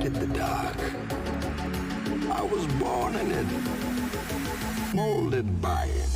In the dark. I was born in it, molded by it.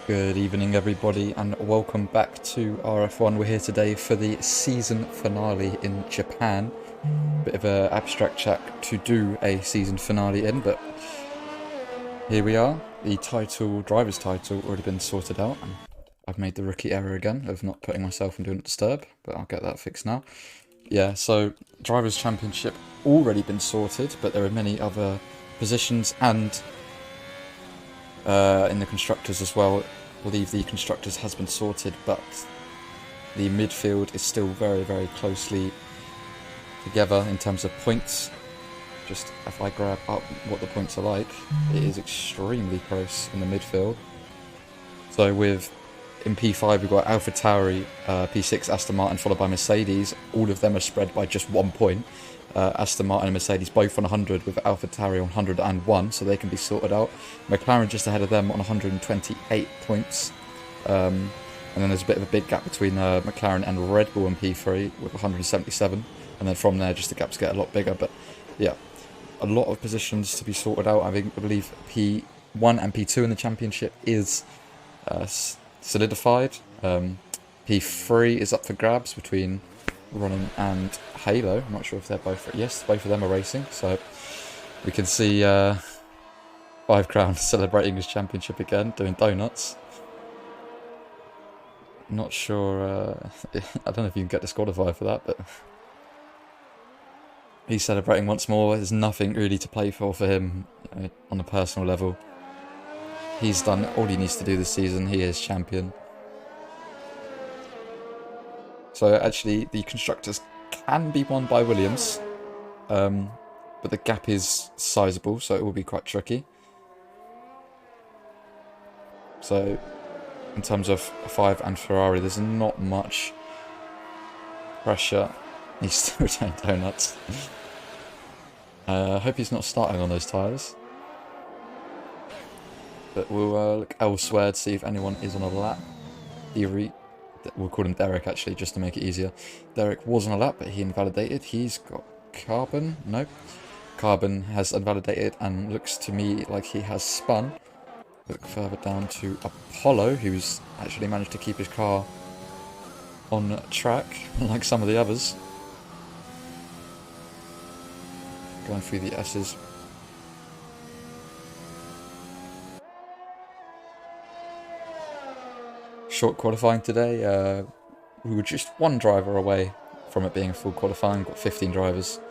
Good evening everybody and welcome back to RF1. We're here today for the season finale in Japan. Bit of an abstract chat to do a season finale in, but here we are. The driver's title, already been sorted out. And I've made the rookie error again of not putting myself in Do Not Disturb, but I'll get that fixed now. Yeah, so drivers championship already been sorted, but there are many other positions and in the constructors as well. I believe the constructors has been sorted, but the midfield is still very, very closely together in terms of points. Just if I grab up what the points are like, it is extremely close in the midfield. So in P5 we've got AlphaTauri, P6 Aston Martin followed by Mercedes. All of them are spread by just 1 point. Aston Martin and Mercedes both on 100 with AlphaTauri on 101, so they can be sorted out. McLaren just ahead of them on 128 points. And then there's a bit of a big gap between McLaren and Red Bull in P3 with 177. And then from there just the gaps get a lot bigger. But yeah, a lot of positions to be sorted out. I believe P1 and P2 in the championship is solidified. P3 is up for grabs between Ronan and Halo. I'm not sure if they're both... Yes, both of them are racing. So we can see 5 Crown celebrating his championship again, doing donuts. Not sure... I don't know if you can get disqualified for that, but... He's celebrating once more. There's nothing really to play for him on a personal level. He's done all he needs to do this season. He is champion. So actually, the constructors can be won by Williams, but the gap is sizable, so it will be quite tricky. So, in terms of 5 and Ferrari, there's not much pressure He's still retaining donuts. I hope he's not starting on those tyres. But we'll look elsewhere to see if anyone is on a lap. We'll call him Derek actually, just to make it easier. Derek was on a lap, but he invalidated. He's got Carbon. Nope. Carbon has invalidated and looks to me like he has spun. Look further down to Apollo, who's actually managed to keep his car on track, like some of the others. Going through the S's. Short qualifying today. We were just one driver away from it being a full qualifying. Got 15 drivers.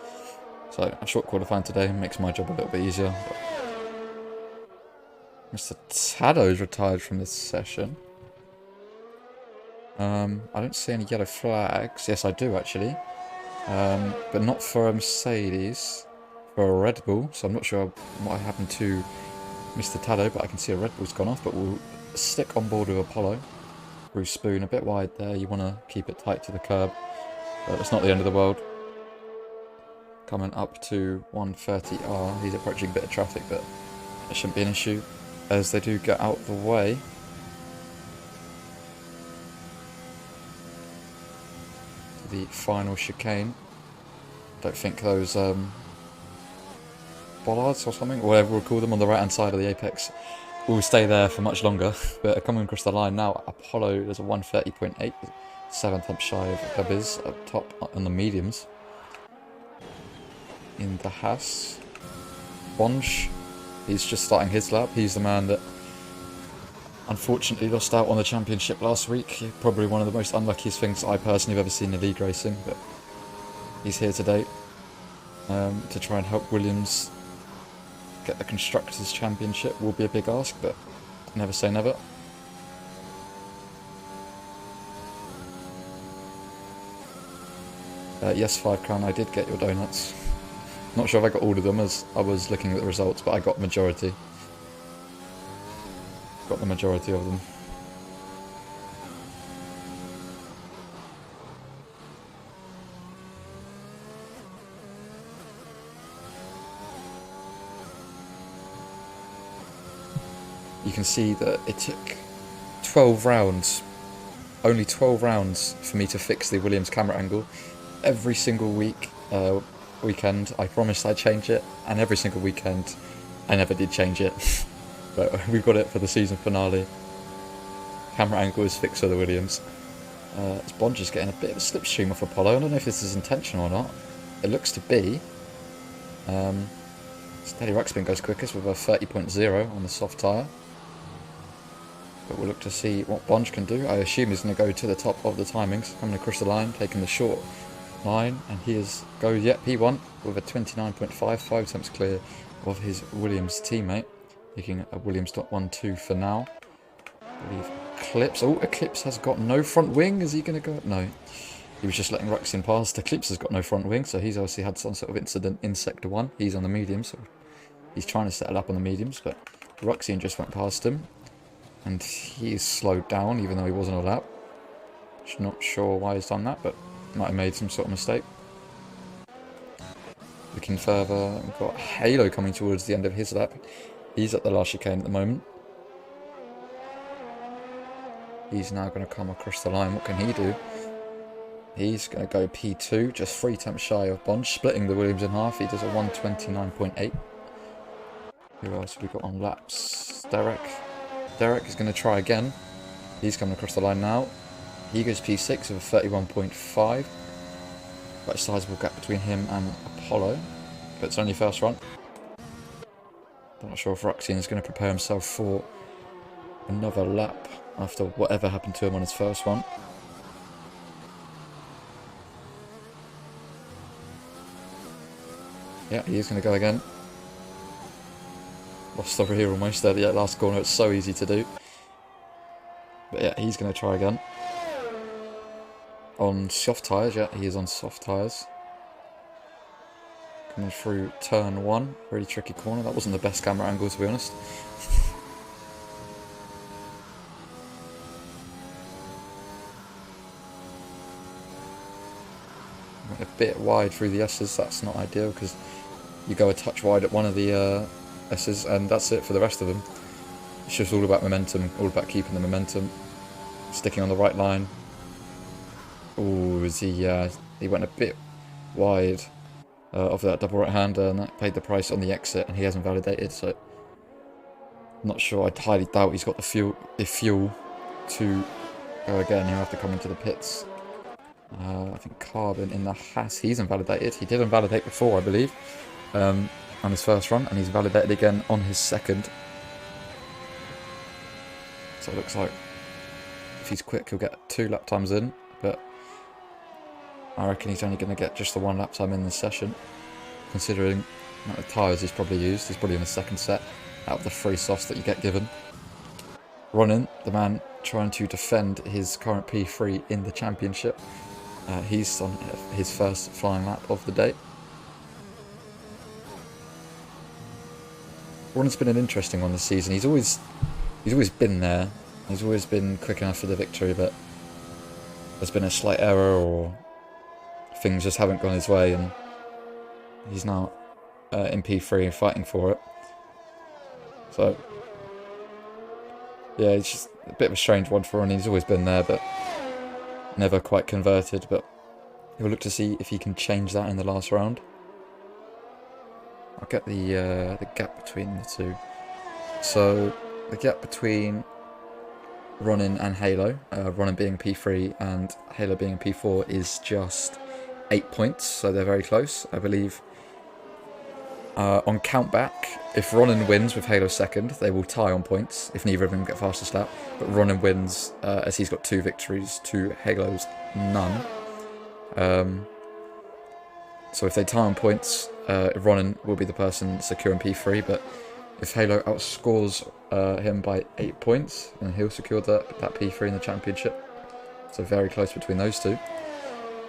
So a short qualifying today makes my job a little bit easier. But Mr. Tado's retired from this session. I don't see any yellow flags. Yes, I do actually. But not for a Mercedes. For a Red Bull. So I'm not sure what happened to Mr. Tado, but I can see a Red Bull's gone off. But we'll stick on board with Apollo. Bruce Spoon a bit wide there. You want to keep it tight to the curb. But it's not the end of the world. Coming up to 130R. He's approaching a bit of traffic, but it shouldn't be an issue as they do get out of the way. To the final chicane. Don't think those bollards or something, or whatever we'll call them, on the right hand side of the apex will stay there for much longer. But coming across the line now, Apollo, there's a 130.8, 7th shy of Gabiz up top on the mediums. In the Haas, Bonge, he's just starting his lap. He's the man that unfortunately lost out on the championship last week. Probably one of the most unluckiest things I personally have ever seen in league racing, but he's here today to try and help Williams get the Constructors' Championship. Will be a big ask, but never say never. Yes, 5 crown, I did get your donuts. Not sure if I got all of them as I was looking at the results, but I got the majority. Got the majority of them. You can see that it took 12 rounds, only 12 rounds for me to fix the Williams camera angle. Every single weekend I promised I'd change it, and every single weekend I never did change it. But we've got it for the season finale. Camera angle is fixed for the Williams. Bonge is getting a bit of a slipstream off Apollo. I don't know if this is intentional or not. It looks to be. Steady Ruxpin goes quickest with a 30.0 on the soft tyre. But we'll look to see what Bonge can do. I assume he's going to go to the top of the timings. Coming across the line, taking the short line, and he is P1 with a 29.5, 5 attempts clear of his Williams teammate. Making a Williams.12 for now. I believe Eclipse. Oh, Eclipse has got no front wing. Is he going to go? No. He was just letting Ruxin past. Eclipse has got no front wing, so he's obviously had some sort of incident in Sector 1. He's on the mediums, so he's trying to settle up on the mediums, but Ruxin just went past him. And he's slowed down, even though he wasn't a lap. Just not sure why he's done that, but might have made some sort of mistake. Looking further, we've got Halo coming towards the end of his lap. He's at the last chicane at the moment. He's now going to come across the line. What can he do? He's going to go P2, just 3 attempts shy of Bonge, splitting the Williams in half. He does a 129.8. Who else have we got on laps? Derek. Derek is going to try again. He's coming across the line now. He goes P6 with a 31.5. Quite a sizable gap between him and Apollo. But it's only first run. I'm not sure if Ruxin is going to prepare himself for another lap after whatever happened to him on his first one. Yeah, he is going to go again. Lost the rear almost there, the last corner. It's so easy to do. But yeah, he's going to try again. On soft tyres, yeah, he is on soft tyres. Coming through turn 1, really tricky corner. That wasn't the best camera angle, to be honest. a bit wide through the S's. That's not ideal because you go a touch wide at one of the S's and that's it for the rest of them. It's just all about momentum, all about keeping the momentum, sticking on the right line. Ooh, he went a bit wide of that double right-hander, and that paid the price on the exit, and he hasn't validated, so not sure. I highly doubt he's got the fuel to go again. He'll have to come into the pits. I think Carbon in the Haas, he's invalidated. He did invalidate before, I believe, on his first run, and he's validated again on his second. So it looks like if he's quick, he'll get 2 lap times in, but I reckon he's only going to get just the 1 lap time in this session, considering the amount of tyres he's probably used. He's probably in the second set out of the 3 softs that you get given. Ronin, the man trying to defend his current P3 in the championship. He's on his first flying lap of the day. Ronin's been an interesting one this season. He's always been there. He's always been quick enough for the victory, but there's been a slight error or things just haven't gone his way, and he's now in P3 and fighting for it. So yeah, it's just a bit of a strange one for Ronnie. He's always been there, but never quite converted. But he'll look to see if he can change that in the last round. I'll get the gap between the two. So the gap between Ronin and Halo, Ronin being P3 and Halo being P4, is just 8 points, so they're very close. I believe on countback, if Ronin wins with Halo second, they will tie on points if neither of them get fastest lap. But Ronin wins as he's got 2 victories to Halo's none. So if they tie on points, Ronin will be the person securing P3, but if Halo outscores him by 8 points, then he'll secure that P3 in the championship. So very close between those two.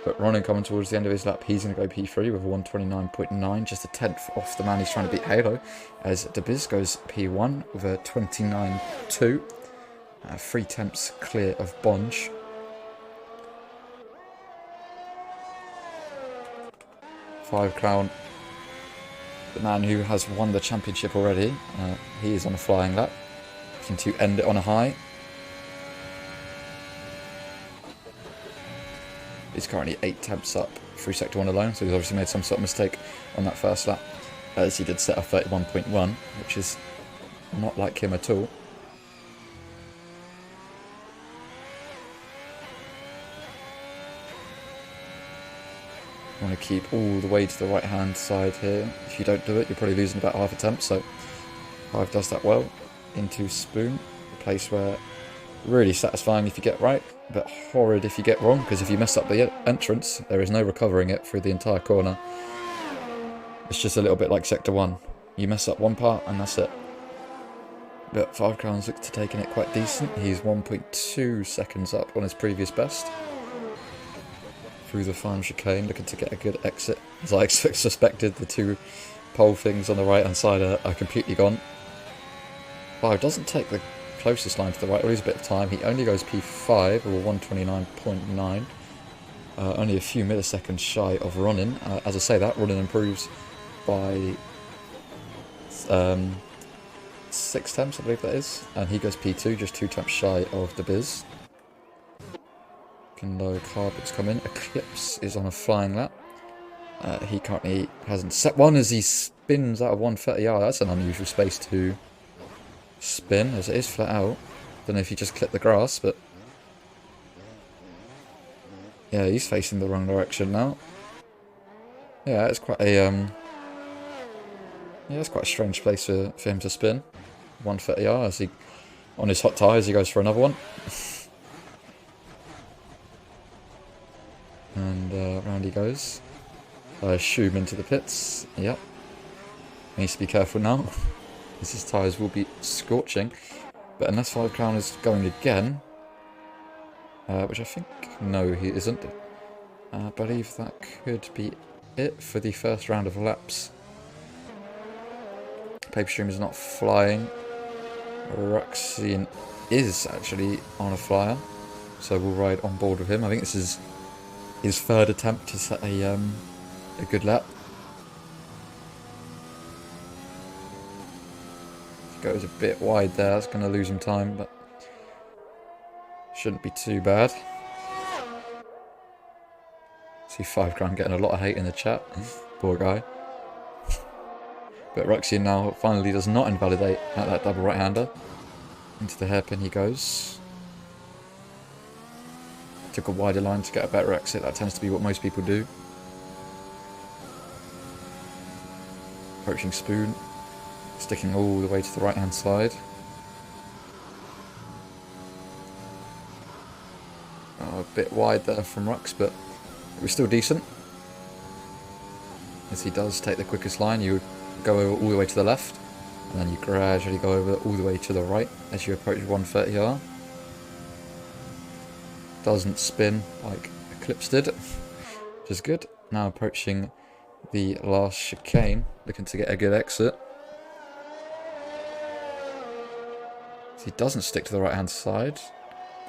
But Ronin coming towards the end of his lap, he's going to go P3 with a 129.9, just a tenth off the man he's trying to beat, Halo, as DeBiz goes P1 with a 29.2, 3 tenths clear of Bonge. Five Crown, the man who has won the championship already, he is on a flying lap, looking to end it on a high. He's currently 8 tenths up through Sector 1 alone, so he's obviously made some sort of mistake on that first lap, as he did set a 31.1, which is not like him at all. You want to keep all the way to the right hand side here. If you don't do it, you're probably losing about half a temp, so Hive does that well. Into Spoon, a place where really satisfying if you get right, but horrid if you get wrong, because if you mess up the entrance, there is no recovering it through the entire corner. It's just a little bit like Sector 1. You mess up one part and that's it. But 5 Crowns looks to taking it quite decent. He's 1.2 seconds up on his previous best. Through the final chicane, looking to get a good exit. As I suspected, the 2 pole things on the right hand side are completely gone. 5 doesn't take the closest line to the right, or loses a bit of time. He only goes P5 or 129.9, only a few milliseconds shy of Ronin. As I say that, Ronin improves by 6 tenths, I believe that is, and he goes P2, just 2 tenths shy of the Biz. Low Carbon's come in. Eclipse is on a flying lap. He currently hasn't set one as he spins out of 130R. That's an unusual space to spin, as it is flat out. Don't know if he just clipped the grass, but yeah, he's facing the wrong direction now. Yeah, it's quite a it's quite a strange place for him to spin. 130R as he on his hot tyres, he goes for another one. And round he goes. I assume into the pits. Yep. Needs to be careful now, as his tyres will be scorching. But unless 5 Crown is going again, which I think, no, he isn't. I believe that could be it for the first round of laps. Paper Stream is not flying. Ruxian is actually on a flyer, so we'll ride on board with him. I think this is his third attempt to set a good lap. Goes a bit wide there, that's going to lose him time, but shouldn't be too bad. See 5 grand getting a lot of hate in the chat. Poor guy. But Ruxian now finally does not invalidate at that double right-hander. Into the hairpin he goes. Took a wider line to get a better exit. That tends to be what most people do. Approaching Spoon. Sticking all the way to the right-hand side. Oh, a bit wide there from Rux, but it was still decent. As he does take the quickest line, you would go over all the way to the left, and then you gradually go over all the way to the right as you approach 130R. Doesn't spin like Eclipse did, which is good. Now approaching the last chicane, looking to get a good exit. So he doesn't stick to the right hand side,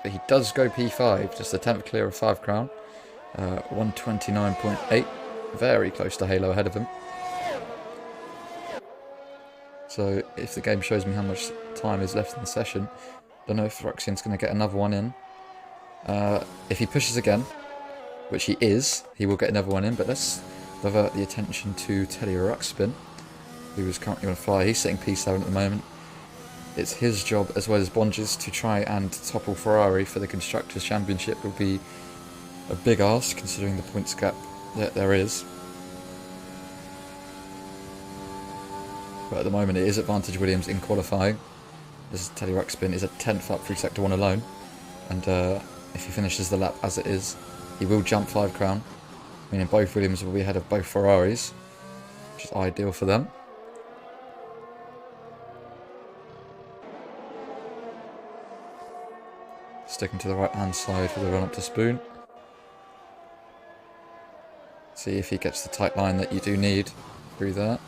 but he does go P5, just a 10th clear of 5 crown. 129.8, very close to Halo ahead of him. So if the game shows me how much time is left in the session, I don't know if Ruxian's going to get another one in. If he pushes again, which he is, he will get another one in, but let's divert the attention to Teddy Ruxpin, who is currently on fire. He's sitting P7 at the moment. It's his job, as well as Bonge's, to try and topple Ferrari for the Constructors' Championship. It will be a big ask, considering the points gap that there is. But at the moment it is advantage Williams in qualifying, as Teddy Ruxpin is a 10th up through Sector 1 alone. And if he finishes the lap as it is, he will jump 5 crown, meaning both Williams will be ahead of both Ferraris, which is ideal for them. Sticking to the right hand side for the run up to Spoon. See if he gets the tight line that you do need through there.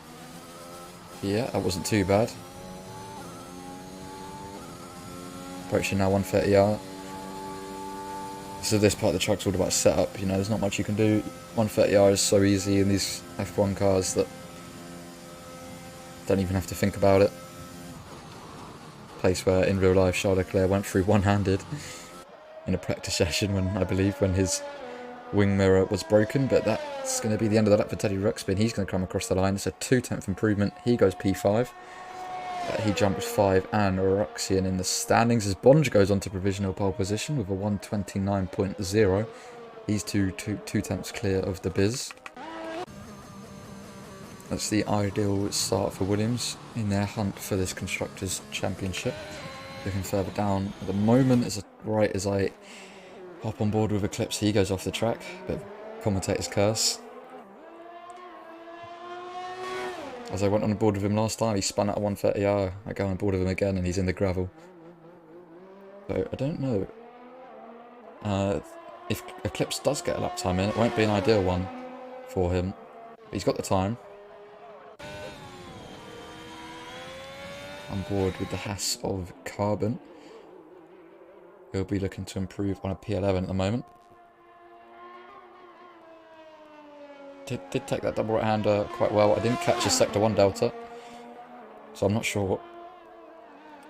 Yeah, that wasn't too bad. Approaching now 130R. So this part of the track's all about setup, you know, there's not much you can do. 130R is so easy in these F1 cars that don't even have to think about it. Place where in real life Charles Leclerc went through one-handed in a practice session when his wing mirror was broken, but that's going to be the end of the lap for Teddy Ruxpin. He's going to come across the line. It's a 2/10 improvement. He goes P5. He jumps 5 and Ruxian in the standings as Bonge goes on to provisional pole position with a 129.0. He's two tenths clear of the Biz. That's the ideal start for Williams in their hunt for this Constructors' Championship. Looking further down at the moment, right as I hop on board with Eclipse, he goes off the track. Bit of commentator's curse. As I went on board with him last time, he spun out a 130R. I go on board with him again and he's in the gravel. So I don't know. If Eclipse does get a lap time in, it won't be an ideal one for him. But he's got the time. On board with the Haas of Carbon. He'll be looking to improve on a P11 at the moment. Did take that double right-hander quite well. I didn't catch his Sector 1 Delta, so I'm not sure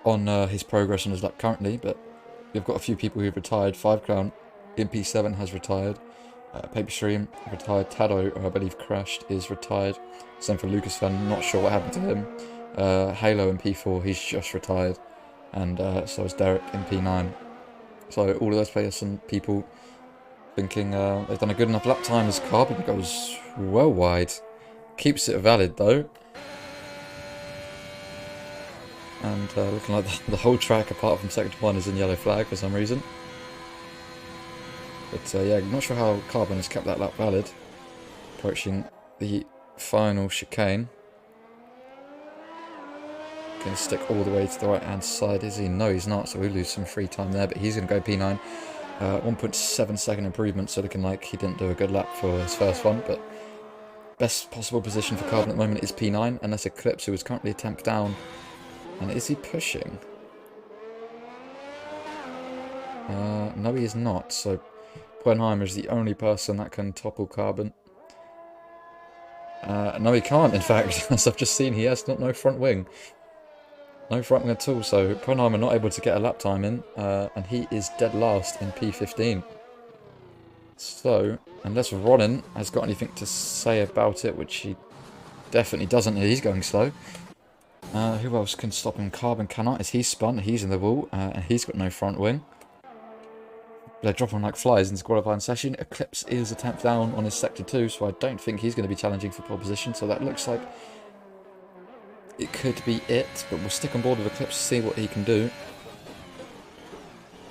on his progress on his lap currently, but we've got a few people who've retired. 5 Crown in P7 has retired. Paperstream retired. Tado, who I believe crashed, is retired. Same for Lucas Fan, not sure what happened to him. Halo in P4, he's just retired. And so is Derek in P9. So all of those players and people thinking they've done a good enough lap time as Carbon goes well wide. Keeps it valid though. And looking like the whole track apart from Sector 1 is in yellow flag for some reason. But yeah, not sure how Carbon has kept that lap valid. Approaching the final chicane. Going to stick all the way to the right hand side, is he? No, he's not, so we'll lose some free time there, but he's going to go P9. 1.7 second improvement, so looking like he didn't do a good lap for his first one, but best possible position for Carbon at the moment is P9, unless Eclipse, who is currently a 10th down. And is he pushing? No, he is not, so Puenheimer is the only person that can topple Carbon. No, he can't, in fact. As I've just seen, he has no front wing. No front wing at all, so Puenheimer not able to get a lap time in, and he is dead last in P15. So, unless Ronin has got anything to say about it, which he definitely doesn't, he's going slow. Who else can stop him? Carbon cannot, as he's spun, he's in the wall, and he's got no front wing. They're dropping like flies in this qualifying session. Eclipse is a 10th down on his sector 2, so I don't think he's going to be challenging for pole position, so that looks like it could be it, but we'll stick on board with Eclipse to see what he can do.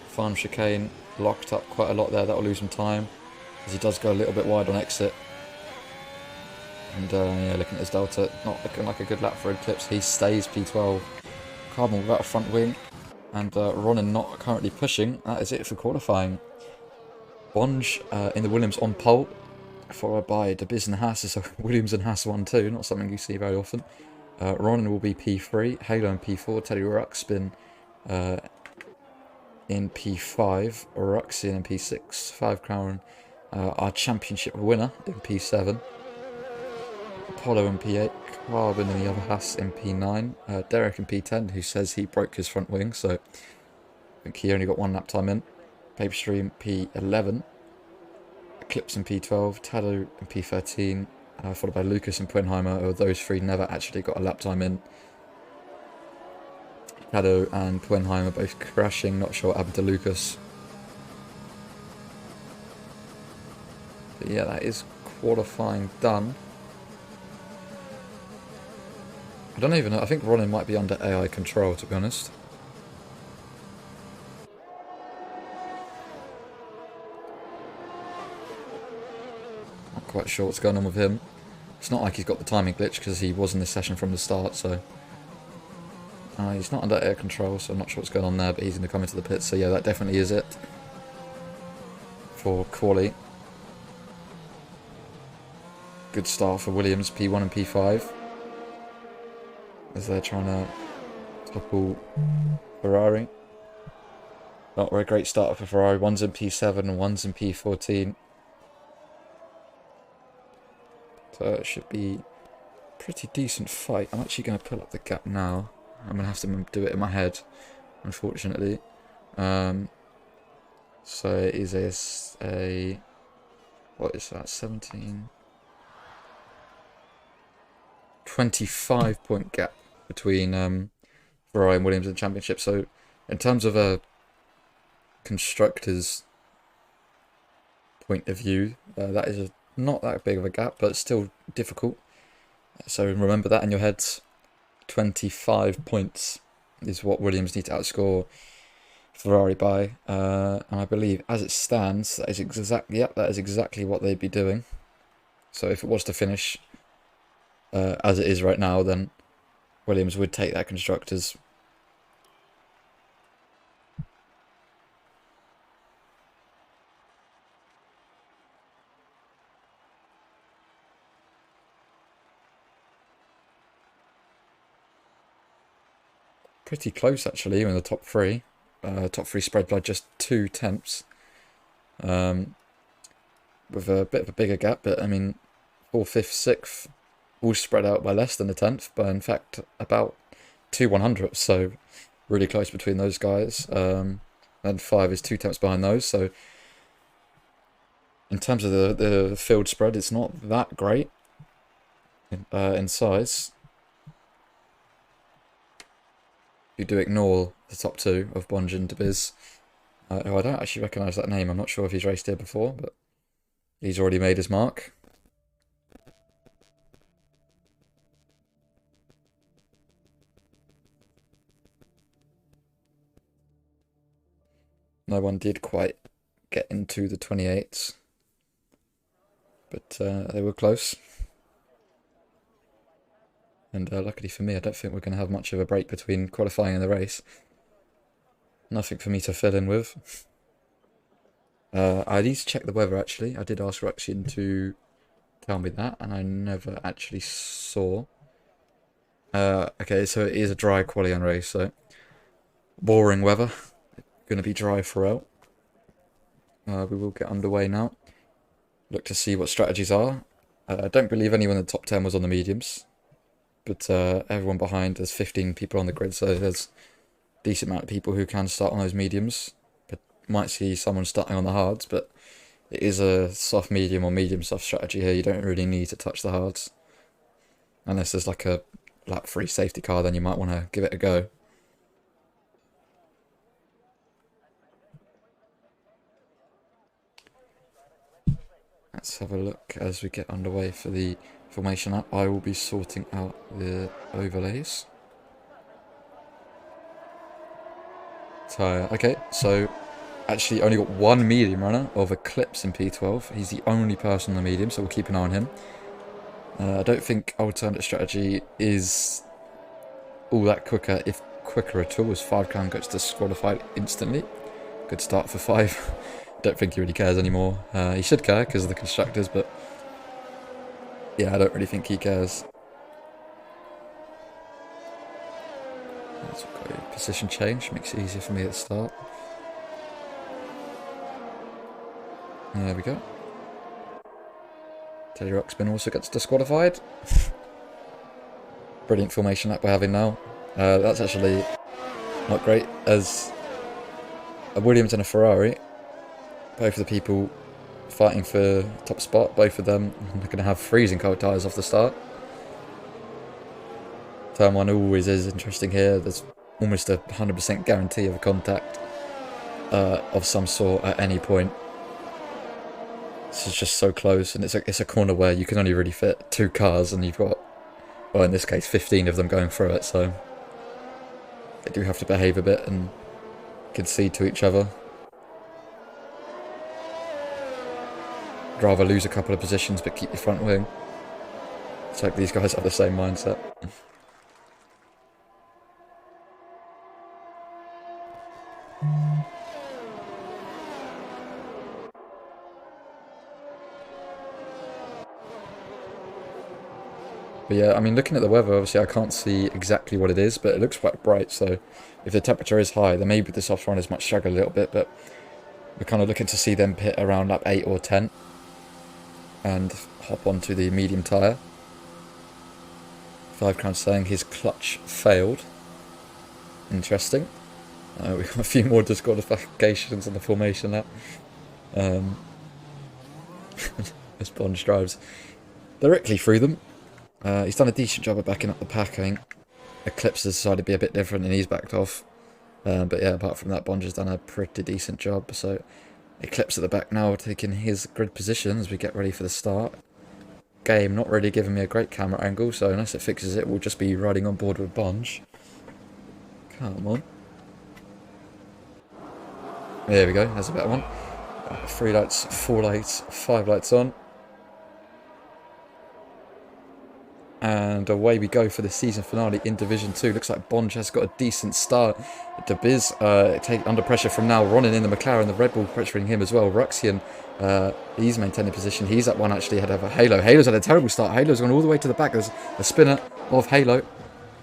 Farm chicane locked up quite a lot there, that'll lose him time, as he does go a little bit wide on exit. And yeah, looking at his delta, not looking like a good lap for Eclipse. He stays P12. Carbon without a front wing, and Ronin not currently pushing. That is it for qualifying. Bonge in the Williams on pole, followed by De Biz and Haas. So Williams and Haas 1-2, not something you see very often. Ronin will be P3, Halo in P4, Teddy Ruxpin in P5, Ruxian in P6, 5 Crown, our championship winner in P7. Apollo in P8, Carbon in the other Haas in P9, Derek in P10, who says he broke his front wing, so I think he only got 1 lap time in. Paperstream P11, Eclipse in P12, Tado in P13, followed by Lucas and Puenheimer, who those 3 never actually got a lap time in. Tado and Puenheimer both crashing, not sure what happened to Lucas. But yeah, that is qualifying done. I don't even know, I think Ronin might be under AI control, to be honest. Not quite sure what's going on with him. It's not like he's got the timing glitch, because he was in this session from the start, so... he's not under air control, so I'm not sure what's going on there, but he's going to come into the pit, so yeah, that definitely is it. For quali. Good start for Williams, P1 and P5. As they're trying to topple Ferrari. Not a great start for Ferrari. One's in P7 and one's in P14. So it should be a pretty decent fight. I'm actually going to pull up the gap now. I'm going to have to do it in my head, unfortunately. So it is a what is that, 17? 25 point gap between Ferrari and Williams in the championship. So in terms of a constructor's point of view, that is not that big of a gap, but still difficult. So remember that in your heads. 25 points is what Williams need to outscore Ferrari by, and I believe as it stands, that is exactly what they'd be doing. So if it was to finish as it is right now, then Williams would take that constructors. Pretty close actually in the top 3. Top 3 spread by just 2 tenths. With a bit of a bigger gap, but I mean 4th, 5th, 6th all spread out by less than a tenth, but in fact about 2 100ths, so really close between those guys. And 5 is 2 tenths behind those, so in terms of the field spread, it's not that great in size. You do ignore the top 2 of Bonge and De Biz. I don't actually recognise that name. I'm not sure if he's raced here before, but he's already made his mark. No one did quite get into the 28s, but they were close. And luckily for me, I don't think we're going to have much of a break between qualifying and the race. Nothing for me to fill in with. I need to check the weather actually. I did ask Ruxian to tell me that, and I never actually saw. Okay, so it is a dry qualifying race, so boring weather. Going to be dry throughout. we will get underway now. Look to see what strategies are. I don't believe anyone in the top 10 was on the mediums, but everyone behind, there's 15 people on the grid, so there's a decent amount of people who can start on those mediums. But might see someone starting on the hards, but it is a soft medium or medium soft strategy here. You don't really need to touch the hards. Unless there's like a lap 3 safety car, then you might want to give it a go. Let's have a look as we get underway for the formation app. I will be sorting out the overlays. Tyre. Okay, so actually only got one medium runner of Eclipse in P12. He's the only person on the medium, so we'll keep an eye on him. I don't think alternate strategy is all that quicker, if quicker at all, as 5 gets disqualified instantly. Good start for 5. Don't think he really cares anymore. He should care because of the constructors, but yeah, I don't really think he cares. Let's go position change, makes it easier for me at the start. There we go. Teddy Ruxpin also gets disqualified. Brilliant formation that we're having now. That's actually not great, as a Williams and a Ferrari, both of the people fighting for top spot, both of them are going to have freezing cold tyres off the start. Turn 1 always is interesting here. There's almost a 100% guarantee of a contact of some sort at any point. This is just so close, and it's a corner where you can only really fit 2 cars, and you've got, well, in this case, 15 of them going through it, so they do have to behave a bit and concede to each other. I'd rather lose a couple of positions but keep your front wing. Let's hope these guys have the same mindset. But yeah, I mean, looking at the weather, obviously I can't see exactly what it is, but it looks quite bright, so if the temperature is high, then maybe the soft runners might struggle a little bit, but we're kind of looking to see them pit around lap 8 or 10 and hop onto the medium tyre. 5 saying his clutch failed. Interesting. We've got a few more disqualifications on the formation app. This Bond drives directly through them. He's done a decent job of backing up the pack, I think. Eclipse has decided to be a bit different and he's backed off. But yeah, apart from that, Bond has done a pretty decent job. So Eclipse at the back now, taking his grid position as we get ready for the start. Game not really giving me a great camera angle, so unless it fixes it, we'll just be riding on board with Bonge. Come on. There we go, that's a better one. 3 lights, 4 lights, 5 lights on. And away we go for the season finale in Division 2. Looks like Bonge has got a decent start. De Biz under pressure from now. Ronin in the McLaren, the Red Bull pressuring him as well. Ruxian, he's maintaining position. He's at one actually ahead of Halo. Halo's had a terrible start. Halo's gone all the way to the back. There's a spinner of Halo.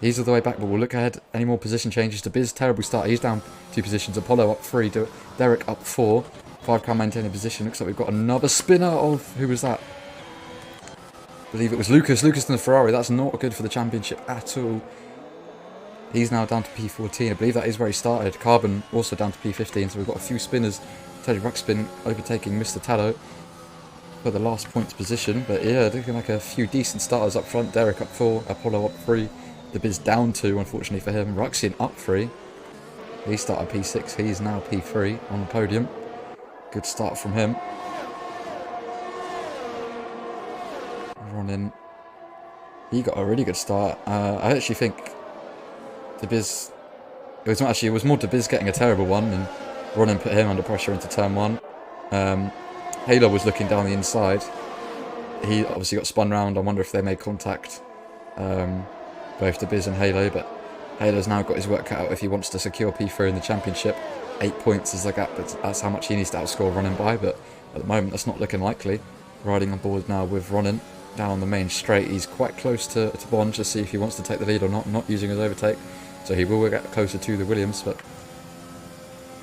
He's all the way back, but we'll look ahead. Any more position changes? De Biz, terrible start. He's down 2 positions. Apollo up 3. Derek up 4. 5 maintaining position. Looks like we've got another spinner of... Who was that? I believe it was Lucas. Lucas in the Ferrari. That's not good for the championship at all. He's now down to P14. I believe that is where he started. Carbon also down to P15. So we've got a few spinners. Teddy Ruxpin overtaking Mr. Tallow for the last points position. But yeah, looking like a few decent starters up front. Derek up 4. Apollo up 3. The Biz down 2, unfortunately for him. Ruxian up 3. He started P6. He's now P3 on the podium. Good start from him. Ronin, he got a really good start. I actually think De Biz, it was more De Biz getting a terrible one, and Ronin put him under pressure into turn 1. Halo was looking down the inside. He obviously got spun round. I wonder if they made contact, both De Biz and Halo, but Halo's now got his work cut out if he wants to secure P3 in the championship. 8 points is the gap, but that's how much he needs to outscore Ronin by, but at the moment that's not looking likely. Riding on board now with Ronin. Down the main straight, he's quite close to Bond to see if he wants to take the lead or not using his overtake, so he will get closer to the Williams, but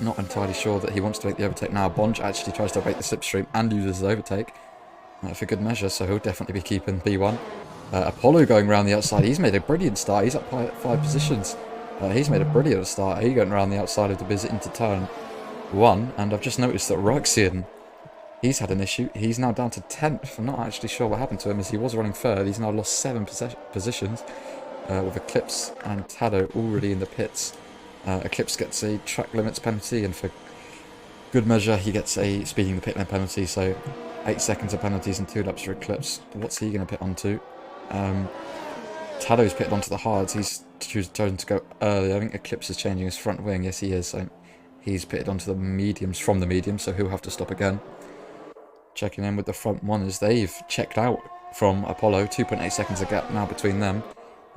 Not entirely sure that he wants to make the overtake now. Bonge actually tries to break the slipstream and loses his overtake for good measure, so he'll definitely be keeping B1. Apollo going around the outside. He's made a brilliant start. He's up by 5 positions. He's made a brilliant start. He's going around the outside of the Biz into turn 1, and I've just noticed that Ruxian, he's had an issue. He's now down to 10th. I'm not actually sure what happened to him, as he was running third. He's now lost 7 positions, with Eclipse and Tado already in the pits. Eclipse gets a track limits penalty, and for good measure he gets a speeding the pit lane penalty, so 8 seconds of penalties and 2 laps for Eclipse. What's he going to pit onto? Tado's pitted onto the hards. He's chosen to go early. I think Eclipse is changing his front wing. Yes, he is. So he's pitted onto the mediums from the mediums, so he'll have to stop again. Checking in with the front one as they've checked out from Apollo. 2.8 seconds of gap now between them.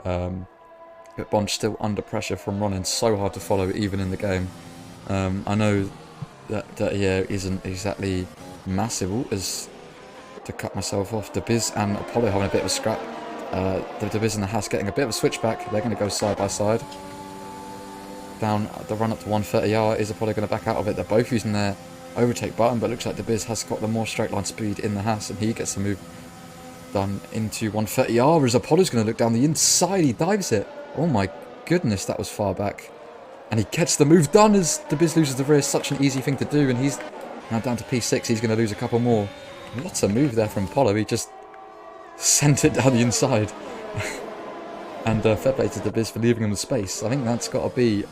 But Bonge still under pressure from Ronin. So hard to follow even in the game. I know that here isn't exactly massive as to cut myself off. The Biz and Apollo having a bit of a scrap. The Biz and the Haas getting a bit of a switchback. They're going to go side by side. Down the run up to 130R. Is Apollo going to back out of it? They're both using their overtake button, but looks like the Biz has got the more straight line speed in the Haas, and he gets the move done into 130R. As Apollo's going to look down the inside, he dives it. Oh my goodness, that was far back. And he gets the move done as the Biz loses the rear. Such an easy thing to do, and he's now down to P6. He's going to lose a couple more. Lots of move there from Apollo. He just sent it down the inside. And fair play to the Biz for leaving him the space. I think that's got to be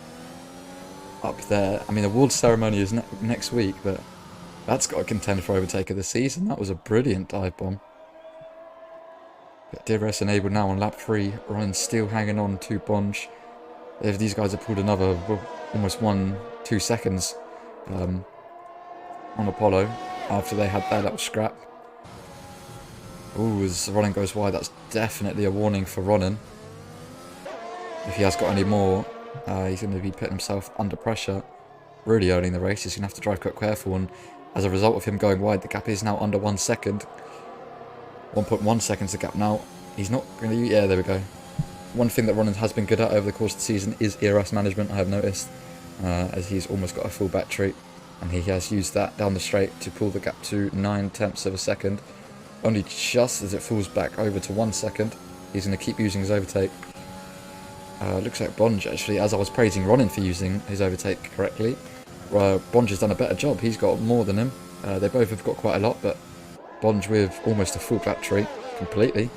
up there. I mean, the award ceremony is next week, but that's got to contend for overtake of the season. That was a brilliant dive bomb. DRS enabled now on lap 3. Ryan still hanging on to Bonge. If these guys have pulled another almost 1-2 seconds on Apollo after they had their little scrap. Ooh, as Ronin goes wide, that's definitely a warning for Ronin. If he has got any more, he's going to be putting himself under pressure really early in the race. He's going to have to drive quite careful, and as a result of him going wide, the gap is now under 1 second. 1.1 seconds the gap now. He's not going to... Yeah, there we go. One thing that Ronin has been good at over the course of the season is ERS management, I have noticed, as he's almost got a full battery, and he has used that down the straight to pull the gap to 9/10 of a second. Only just as it falls back over to 1 second, he's going to keep using his overtake. Looks like Bonge, actually, as I was praising Ronin for using his overtake correctly, Bonge has done a better job. He's got more than him. They both have got quite a lot, but Bonge with almost a full battery completely.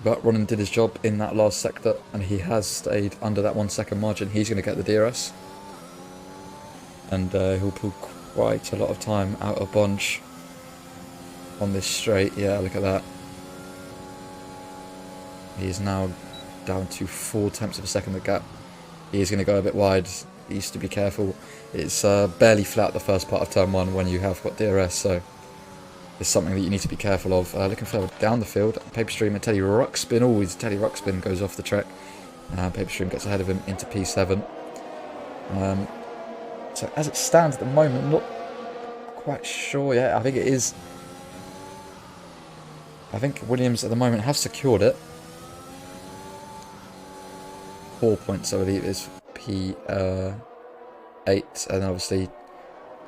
But Ronin did his job in that last sector, and he has stayed under that 1 second margin. He's going to get the DRS, and he'll pull quite a lot of time out of Bonge on this straight. Yeah, look at that. He is now down to 4/10 of a second the gap. He is going to go a bit wide. He needs to be careful. It's barely flat the first part of turn 1 when you have got DRS, so it's something that you need to be careful of. Looking further down the field, Paperstream and Teddy Ruxpin. Always Teddy Ruxpin goes off the track. Paperstream gets ahead of him into P7. So as it stands at the moment, not quite sure yet. I think it is. I think Williams at the moment have secured it. 4 points, I believe, is P8, and obviously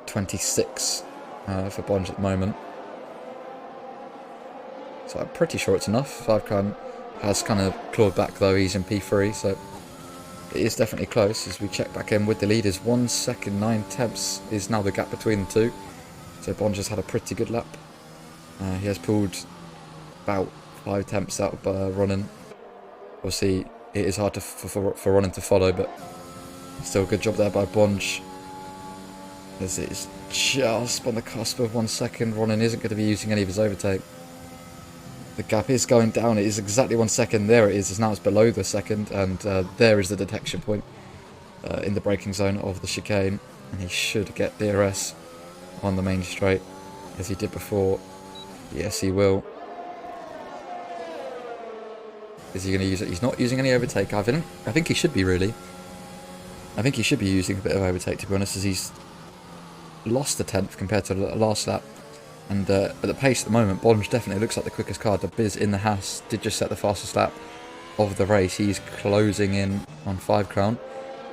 26 for Bonge at the moment. So I'm pretty sure it's enough. 5 has kind of clawed back though. He's in P3, so it is definitely close. As we check back in with the leaders, 1 second 9/10 is now the gap between the two. So Bonge has had a pretty good lap. He has pulled about 5/10 out of Ronin. Obviously, it is hard for Ronin to follow, but still a good job there by Bonge. As it is just on the cusp of 1 second. Ronin isn't going to be using any of his overtake. The gap is going down. It is exactly 1 second. There it is. Now it's below the second, and there is the detection point in the braking zone of the chicane. And he should get DRS on the main straight, as he did before. Yes, he will. Is he going to use it? He's not using any overtake. I think he should be, really. I think he should be using a bit of overtake, to be honest, as he's lost a 10th compared to the last lap. And at the pace at the moment, Bonge definitely looks like the quickest car. The Biz in the Haas did just set the fastest lap of the race. He's closing in on 5 crown.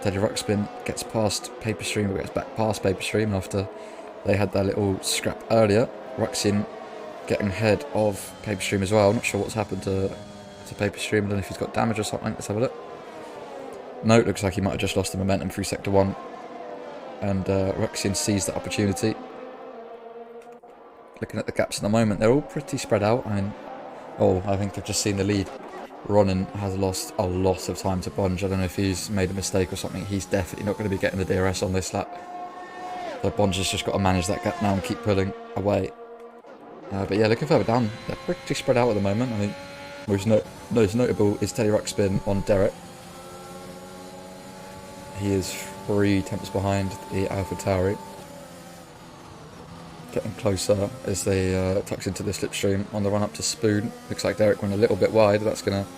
Teddy Ruxpin gets past Paperstream, or gets back past Paperstream after they had their little scrap earlier. Ruxin getting ahead of Paperstream as well. I'm not sure what's happened to Paperstream. I don't know if he's got damage or something. Let's have a look. No, it looks like he might have just lost the momentum through Sector 1. And Ruxin sees the opportunity. Looking at the gaps at the moment, they're all pretty spread out. I think they've just seen the lead. Ronan has lost a lot of time to Bonge. I don't know if he's made a mistake or something. He's definitely not going to be getting the DRS on this lap. So Bonge has just got to manage that gap now and keep pulling away. But yeah, looking further down, they're pretty spread out at the moment. I think most notable is Teddy Ruxpin on Derek. He is 3 tenths behind the AlphaTauri. Getting closer as they tucks into the slipstream on the run up to Spoon. Looks like Derek went a little bit wide. That's going to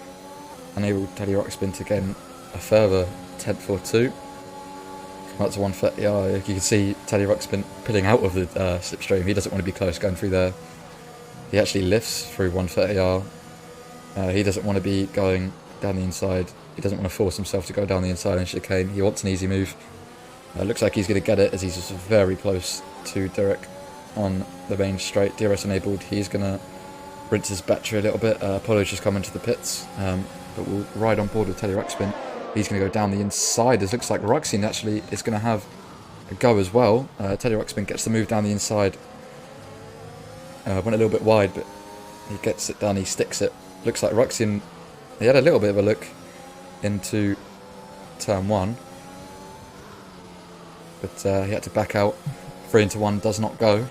enable Teddy Ruxpin to gain a further tenth or two. Come up to 130R. You can see Teddy Ruxpin pulling out of the slipstream. He doesn't want to be close going through there. He actually lifts through 130R. He doesn't want to be going down the inside. He doesn't want to force himself to go down the inside and chicane. He wants an easy move. Looks like he's going to get it as he's just very close to Derek on the main straight. DRS enabled. He's going to rinse his battery a little bit. Apollo's just come into the pits. But we'll ride on board with Teddy Ruxpin. He's going to go down the inside. It looks like Ruxin actually is going to have a go as well. Teddy Ruxpin gets the move down the inside. Went a little bit wide, but he gets it done. He sticks it. Looks like Ruxin, he had a little bit of a look into turn 1. But he had to back out. 3 into 1 does not go.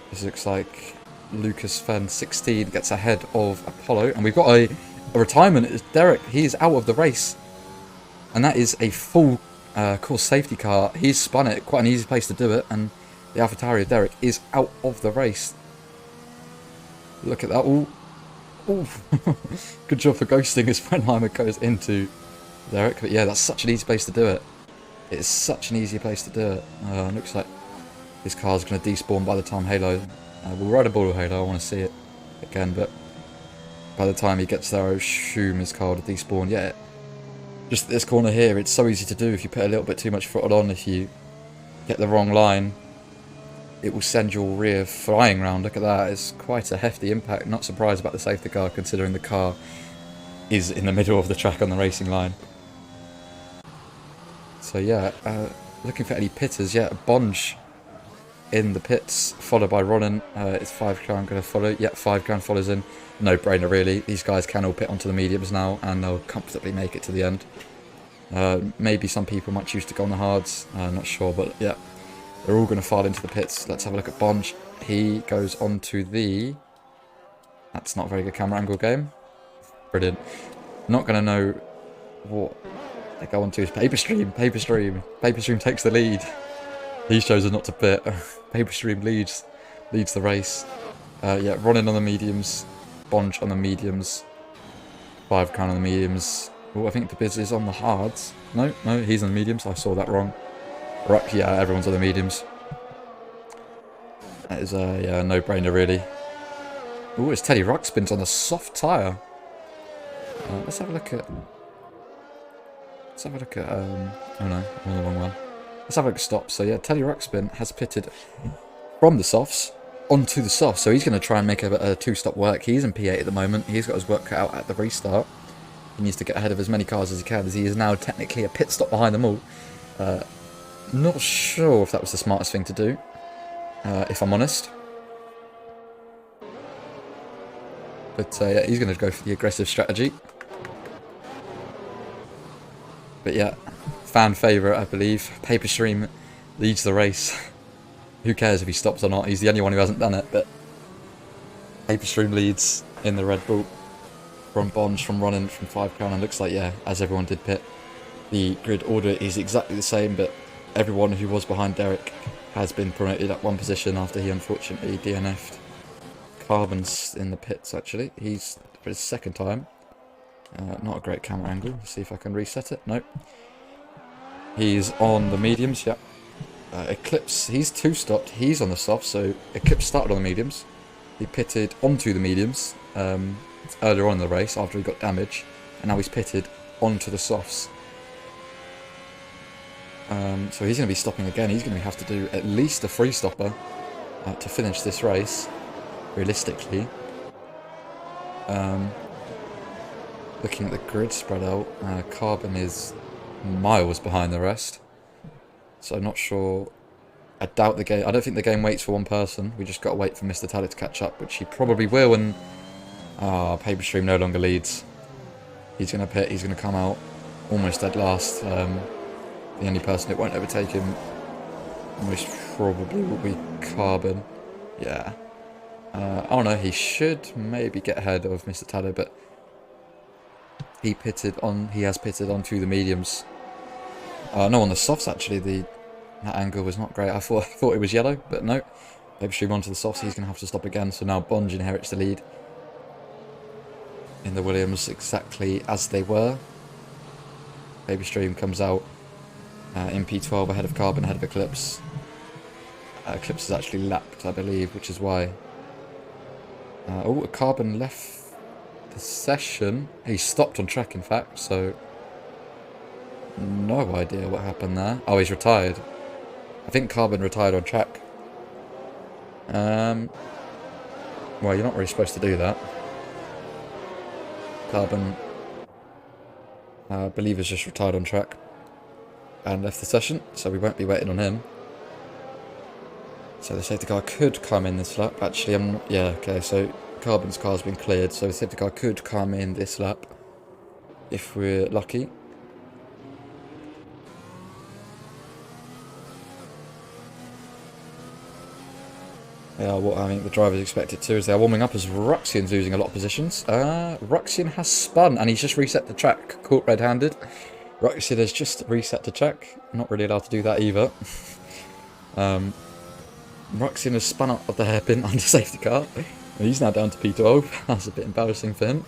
This looks like Lucas Fenn 16 gets ahead of Apollo. And we've got a retirement. It's Derek. He is out of the race. And that is a full course safety car. He's spun it. Quite an easy place to do it. And the AlphaTauri of Derek is out of the race. Look at that. Ooh. Ooh. Good job for ghosting as Frenheimer goes into Derek. But yeah, that's such an easy place to do it. It's such an easy place to do it. Looks like his car's going to despawn by the time Halo... we'll ride a ball with Halo, I want to see it again, but by the time he gets there, I assume his car will despawn. Yeah, just this corner here, it's so easy to do if you put a little bit too much throttle on. If you get the wrong line, it will send your rear flying round. Look at that, it's quite a hefty impact. Not surprised about the safety car, considering the car is in the middle of the track on the racing line. So yeah, looking for any pitters. Yeah, Bonge in the pits, followed by Ronan. It's 5 Crown going to follow. Yeah, 5 Crown follows in. No brainer really. These guys can all pit onto the mediums now, and they'll comfortably make it to the end. Maybe some people might choose to go on the hards. Not sure, but yeah, they're all going to file into the pits. Let's have a look at Bonge. He goes on to the... That's not a very good camera angle game. Brilliant. Not going to know what they go on to is Paperstream. Paperstream takes the lead. He's chosen not to pit. Paperstream leads the race. Yeah, Ronan on the mediums, Bonge on the mediums, 5 Crown on the mediums. Oh, I think the Biz is on the hards. No, he's on the mediums. I saw that wrong. Right, yeah, everyone's on the mediums. That is yeah, no-brainer really. Oh, it's Teddy Ruxpin's on the soft tyre. Let's have a look at... oh no, I'm on the wrong one. Let's have a look at stops. So yeah, Teddy Ruxpin has pitted from the softs onto the softs. So he's going to try and make a 2-stop work. He's in P8 at the moment. He's got his work cut out at the restart. He needs to get ahead of as many cars as he can, as he is now technically a pit stop behind them all. Not sure if that was the smartest thing to do, if I'm honest. But yeah, he's going to go for the aggressive strategy. But yeah, fan favourite, I believe. Paperstream leads the race. Who cares if he stops or not? He's the only one who hasn't done it. But Paperstream leads in the Red Bull from Bonge, from Ronan, from 5 Crown. And looks like, yeah, as everyone did pit, the grid order is exactly the same. But everyone who was behind Derek has been promoted at one position after he unfortunately DNF'd. Carbon's in the pits, actually. He's for his 2nd time. Not a great camera angle. Let's see if I can reset it. Nope. He's on the mediums, yep. Eclipse, he's 2-stopped. He's on the softs, so Eclipse started on the mediums. He pitted onto the mediums earlier on in the race after he got damage. And now he's pitted onto the softs. So he's going to be stopping again. He's going to have to do at least a free stopper to finish this race, realistically. Looking at the grid spread out, Carbon is miles behind the rest. So I'm not sure. I doubt the game. I don't think the game waits for one person. We just got to wait for Mr. Taylor to catch up, which he probably will. And Paper Stream no longer leads. He's going to pit. He's going to come out almost dead last. The only person that won't overtake him most probably will be Carbon. Yeah. Oh no, he should maybe get ahead of Mr. Taylor, but he has pitted onto the mediums. No, on the softs actually. That angle was not great. I thought it was yellow, but no. Paper Stream onto the softs. He's going to have to stop again. So now Bonge inherits the lead in the Williams exactly as they were. Paper Stream comes out in P12 ahead of Carbon, ahead of Eclipse. Eclipse is actually lapped, I believe, which is why. Carbon left the session. He stopped on track, in fact, so no idea what happened there. Oh, he's retired. I think Carbon retired on track. Well, you're not really supposed to do that. Carbon, I believe, has just retired on track and left the session, so we won't be waiting on him. So the safety car could come in this lap. Actually, I'm not. Yeah, okay. So Carbon's car's been cleared, so the safety car could come in this lap if we're lucky. Yeah, what I think the drivers expected to is they're warming up as Ruxian's losing a lot of positions. Ruxian has spun and he's just reset the track, caught red-handed. Ruxian has just reset the track, not really allowed to do that either. Ruxian has spun up of the hairpin under safety car. He's now down to P12. That's a bit embarrassing for him.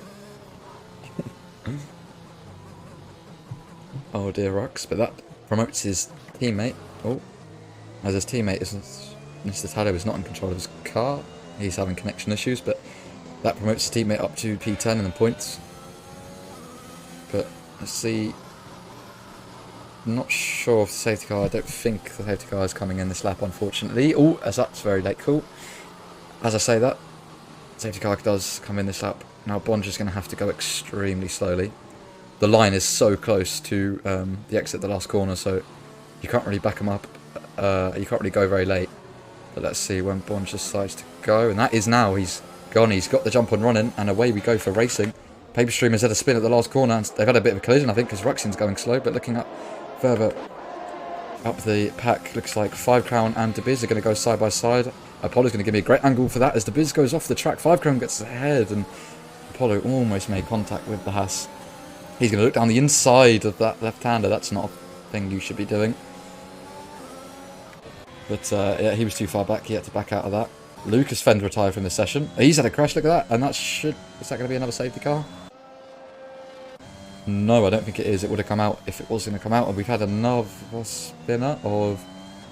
Oh dear, Rux, but that promotes his teammate. Oh, as his teammate isn't. Mr. Taylor is not in control of his car. He's having connection issues, but that promotes his teammate up to P10 in the points. But let's see. I'm not sure of the safety car. I don't think the safety car is coming in this lap, unfortunately. Oh, as that's very late. Cool. As I say that, safety car does come in this lap. Now Bonge is going to have to go extremely slowly. The line is so close to the exit of the last corner, so you can't really back him up. You can't really go very late. But let's see when Bonge decides to go. And that is now. He's gone. He's got the jump on running. And away we go for racing. Paper Stream has had a spin at the last corner. And they've had a bit of a collision, I think, because Ruxian's going slow. But looking up further up the pack, looks like 5 Crown and DeBiz are going to go side by side. Apollo's going to give me a great angle for that as DeBiz goes off the track. 5 Crown gets ahead. And Apollo almost made contact with the Haas. He's going to look down the inside of that left-hander. That's not a thing you should be doing. But yeah, he was too far back. He had to back out of that. Lucas Fend retired from the session. He's had a crash. Look at that. And that should... Is that going to be another safety car? No, I don't think it is. It would have come out if it was going to come out. And we've had another spinner of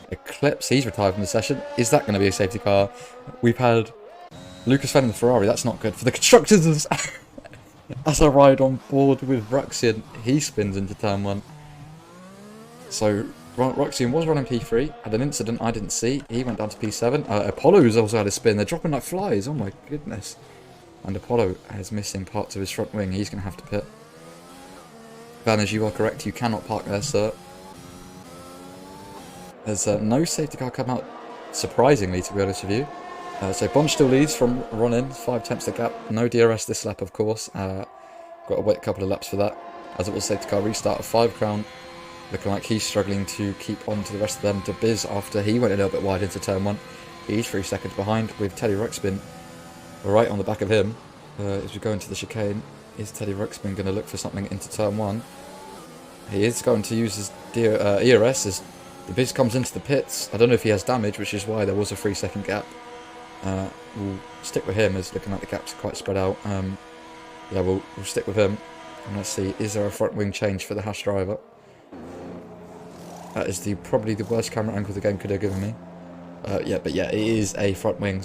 Eclipse. He's retired from the session. Is that going to be a safety car? We've had Lucas Fend in the Ferrari. That's not good for the constructors. As I ride on board with Ruxian, he spins into turn 1. So... Ruxian was running P3, had an incident I didn't see. He went down to P7. Apollo's also had a spin. They're dropping like flies. Oh my goodness. And Apollo is missing parts of his front wing. He's going to have to pit. Vanners, you are correct. You cannot park there, sir. There's no safety car come out, surprisingly, to be honest with you. So Bonge still leads from run-in. 5 tenths the gap. No DRS this lap, of course. Got to wait a couple of laps for that. As it was safety car restart of 5 Crown. Looking like he's struggling to keep on to the rest of them. DeBiz, after he went a little bit wide into turn 1, he's 3 seconds behind with Teddy Ruxpin right on the back of him. As we go into the chicane, is Teddy Ruxpin going to look for something into turn 1? He is going to use his ERS as DeBiz comes into the pits. I don't know if he has damage, which is why there was a 3 second gap. We'll stick with him as looking like the gaps are quite spread out. Yeah, we'll stick with him. And let's see, is there a front wing change for the Haas driver? That is probably the worst camera angle the game could have given me. Yeah, but yeah, it is a front wing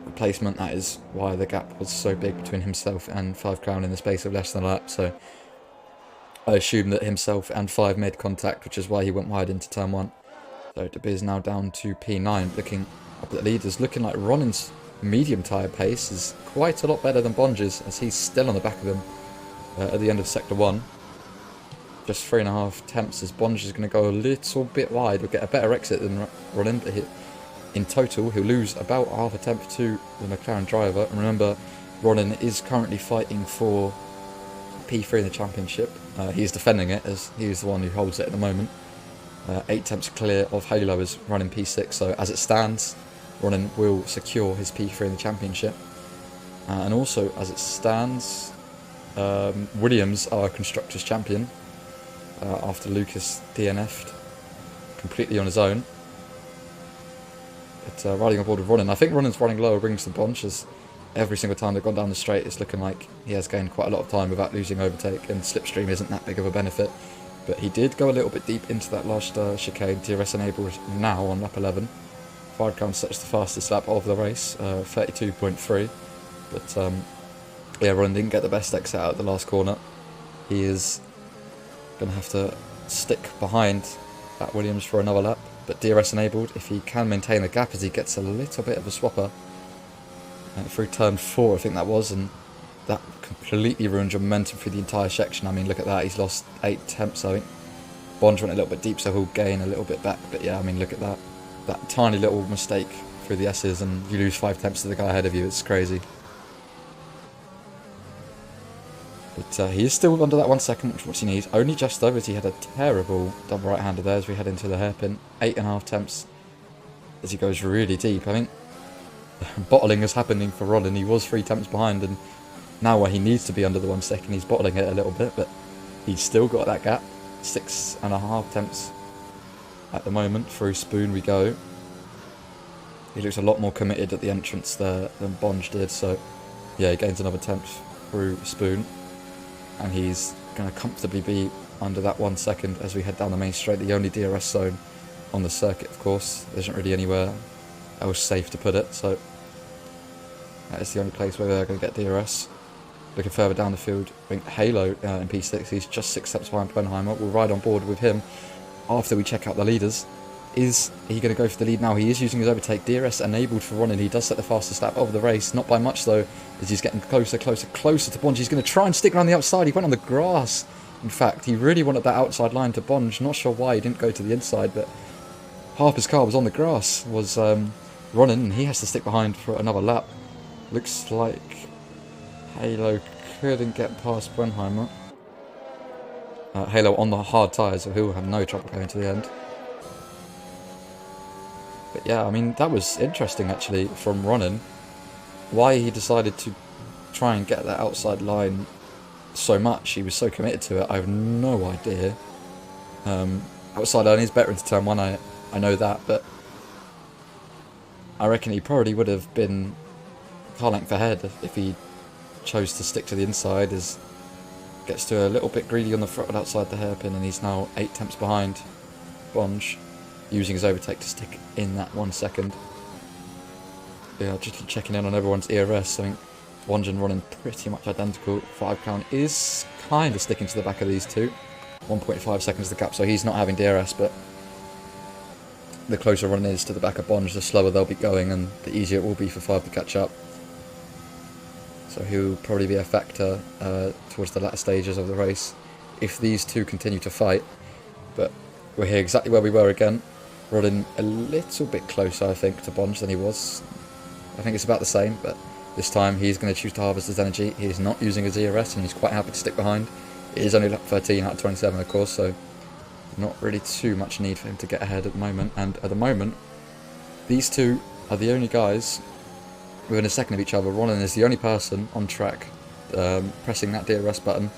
replacement. That is why the gap was so big between himself and 5 Crown in the space of less than a lap. So I assume that himself and 5 made contact, which is why he went wide into turn 1. So De Beers now down to P9, looking up at the leaders, looking like Ronin's medium tyre pace is quite a lot better than Bonge's, as he's still on the back of him at the end of Sector 1. Just 3.5 temps as Bonge is going to go a little bit wide. We'll get a better exit than Ronin, but in total he'll lose about half a temp to the McLaren driver. And remember, Ronin is currently fighting for P3 in the championship. He's defending it, as he's the one who holds it at the moment. 8 temps clear of Halo is running P6, so as it stands, Ronin will secure his P3 in the championship. And also, as it stands, Williams are Constructors' champion after Lucas DNF'd completely on his own. But riding on board with Ronin, I think Ronin's running lower rings than Bonge, as every single time they've gone down the straight, it's looking like he has gained quite a lot of time without losing overtake, and slipstream isn't that big of a benefit. But he did go a little bit deep into that last chicane. DRS enabled now on lap 11. 5 count sets the fastest lap of the race, 32.3. But yeah, Ronin didn't get the best exit out at the last corner. He is going to have to stick behind that Williams for another lap. But DRS enabled, if he can maintain the gap, as he gets a little bit of a swapper through turn 4, I think that was, and that completely ruined your momentum through the entire section. I mean, look at that, he's lost 8 temps, I think. Bonge went a little bit deep, so he'll gain a little bit back. But yeah, I mean, look at that. That tiny little mistake through the S's, and you lose 5 temps to the guy ahead of you. It's crazy. But he is still under that 1 second, which is what he needs. Only just though, as he had a terrible double right-hander there as we head into the hairpin. 8.5 temps as he goes really deep. I think bottling is happening for Ronin. He was 3 temps behind, and now where he needs to be under the 1 second, he's bottling it a little bit, but he's still got that gap. 6.5 temps at the moment. Through Spoon we go. He looks a lot more committed at the entrance there than Bonge did, so yeah, he gains another temp through Spoon, and he's going to comfortably be under that 1 second as we head down the main straight, the only DRS zone on the circuit, of course. There isn't really anywhere else safe to put it, so that is the only place where they're going to get DRS. Looking further down the field, I think Halo in P6, he's just 6 steps behind Plenheimer. We'll ride on board with him after we check out the leaders. Is he going to go for the lead now? He is using his overtake. DRS enabled for Ronin. He does set the fastest lap of the race, not by much though, as he's getting closer to Bonge. He's going to try and stick around the outside. He went on the grass. In fact, he really wanted that outside line to Bonge. Not sure why he didn't go to the inside, but half his car was on the grass, was Ronin, and he has to stick behind for another lap. Looks like Halo couldn't get past Brenheimer. Halo on the hard tyres, so he'll have no trouble going to the end. But yeah, I mean, that was interesting actually from Ronin. Why he decided to try and get that outside line so much, he was so committed to it, I have no idea. Outside line is better into turn 1, I know that, but I reckon he probably would have been car length ahead if he chose to stick to the inside, as gets to a little bit greedy on the throttle outside the hairpin, and he's now 8 temps behind Bonge, using his overtake to stick in that 1 second. Yeah, just checking in on everyone's ERS. I think Bonge and Ronin pretty much identical. 5 count is kind of sticking to the back of these two. 1.5 seconds the gap, so he's not having DRS, but the closer Ronin is to the back of Bonge, the slower they'll be going, and the easier it will be for 5 to catch up. So he'll probably be a factor towards the latter stages of the race if these two continue to fight. But we're here exactly where we were again. Ronin a little bit closer, I think, to Bonge than he was. I think it's about the same, but this time he's going to choose to harvest his energy. He's not using his ERS, and he's quite happy to stick behind. It is only lap 13 out of 27, of course, so not really too much need for him to get ahead at the moment. And at the moment, these two are the only guys within a second of each other. Ronin is the only person on track pressing that DRS button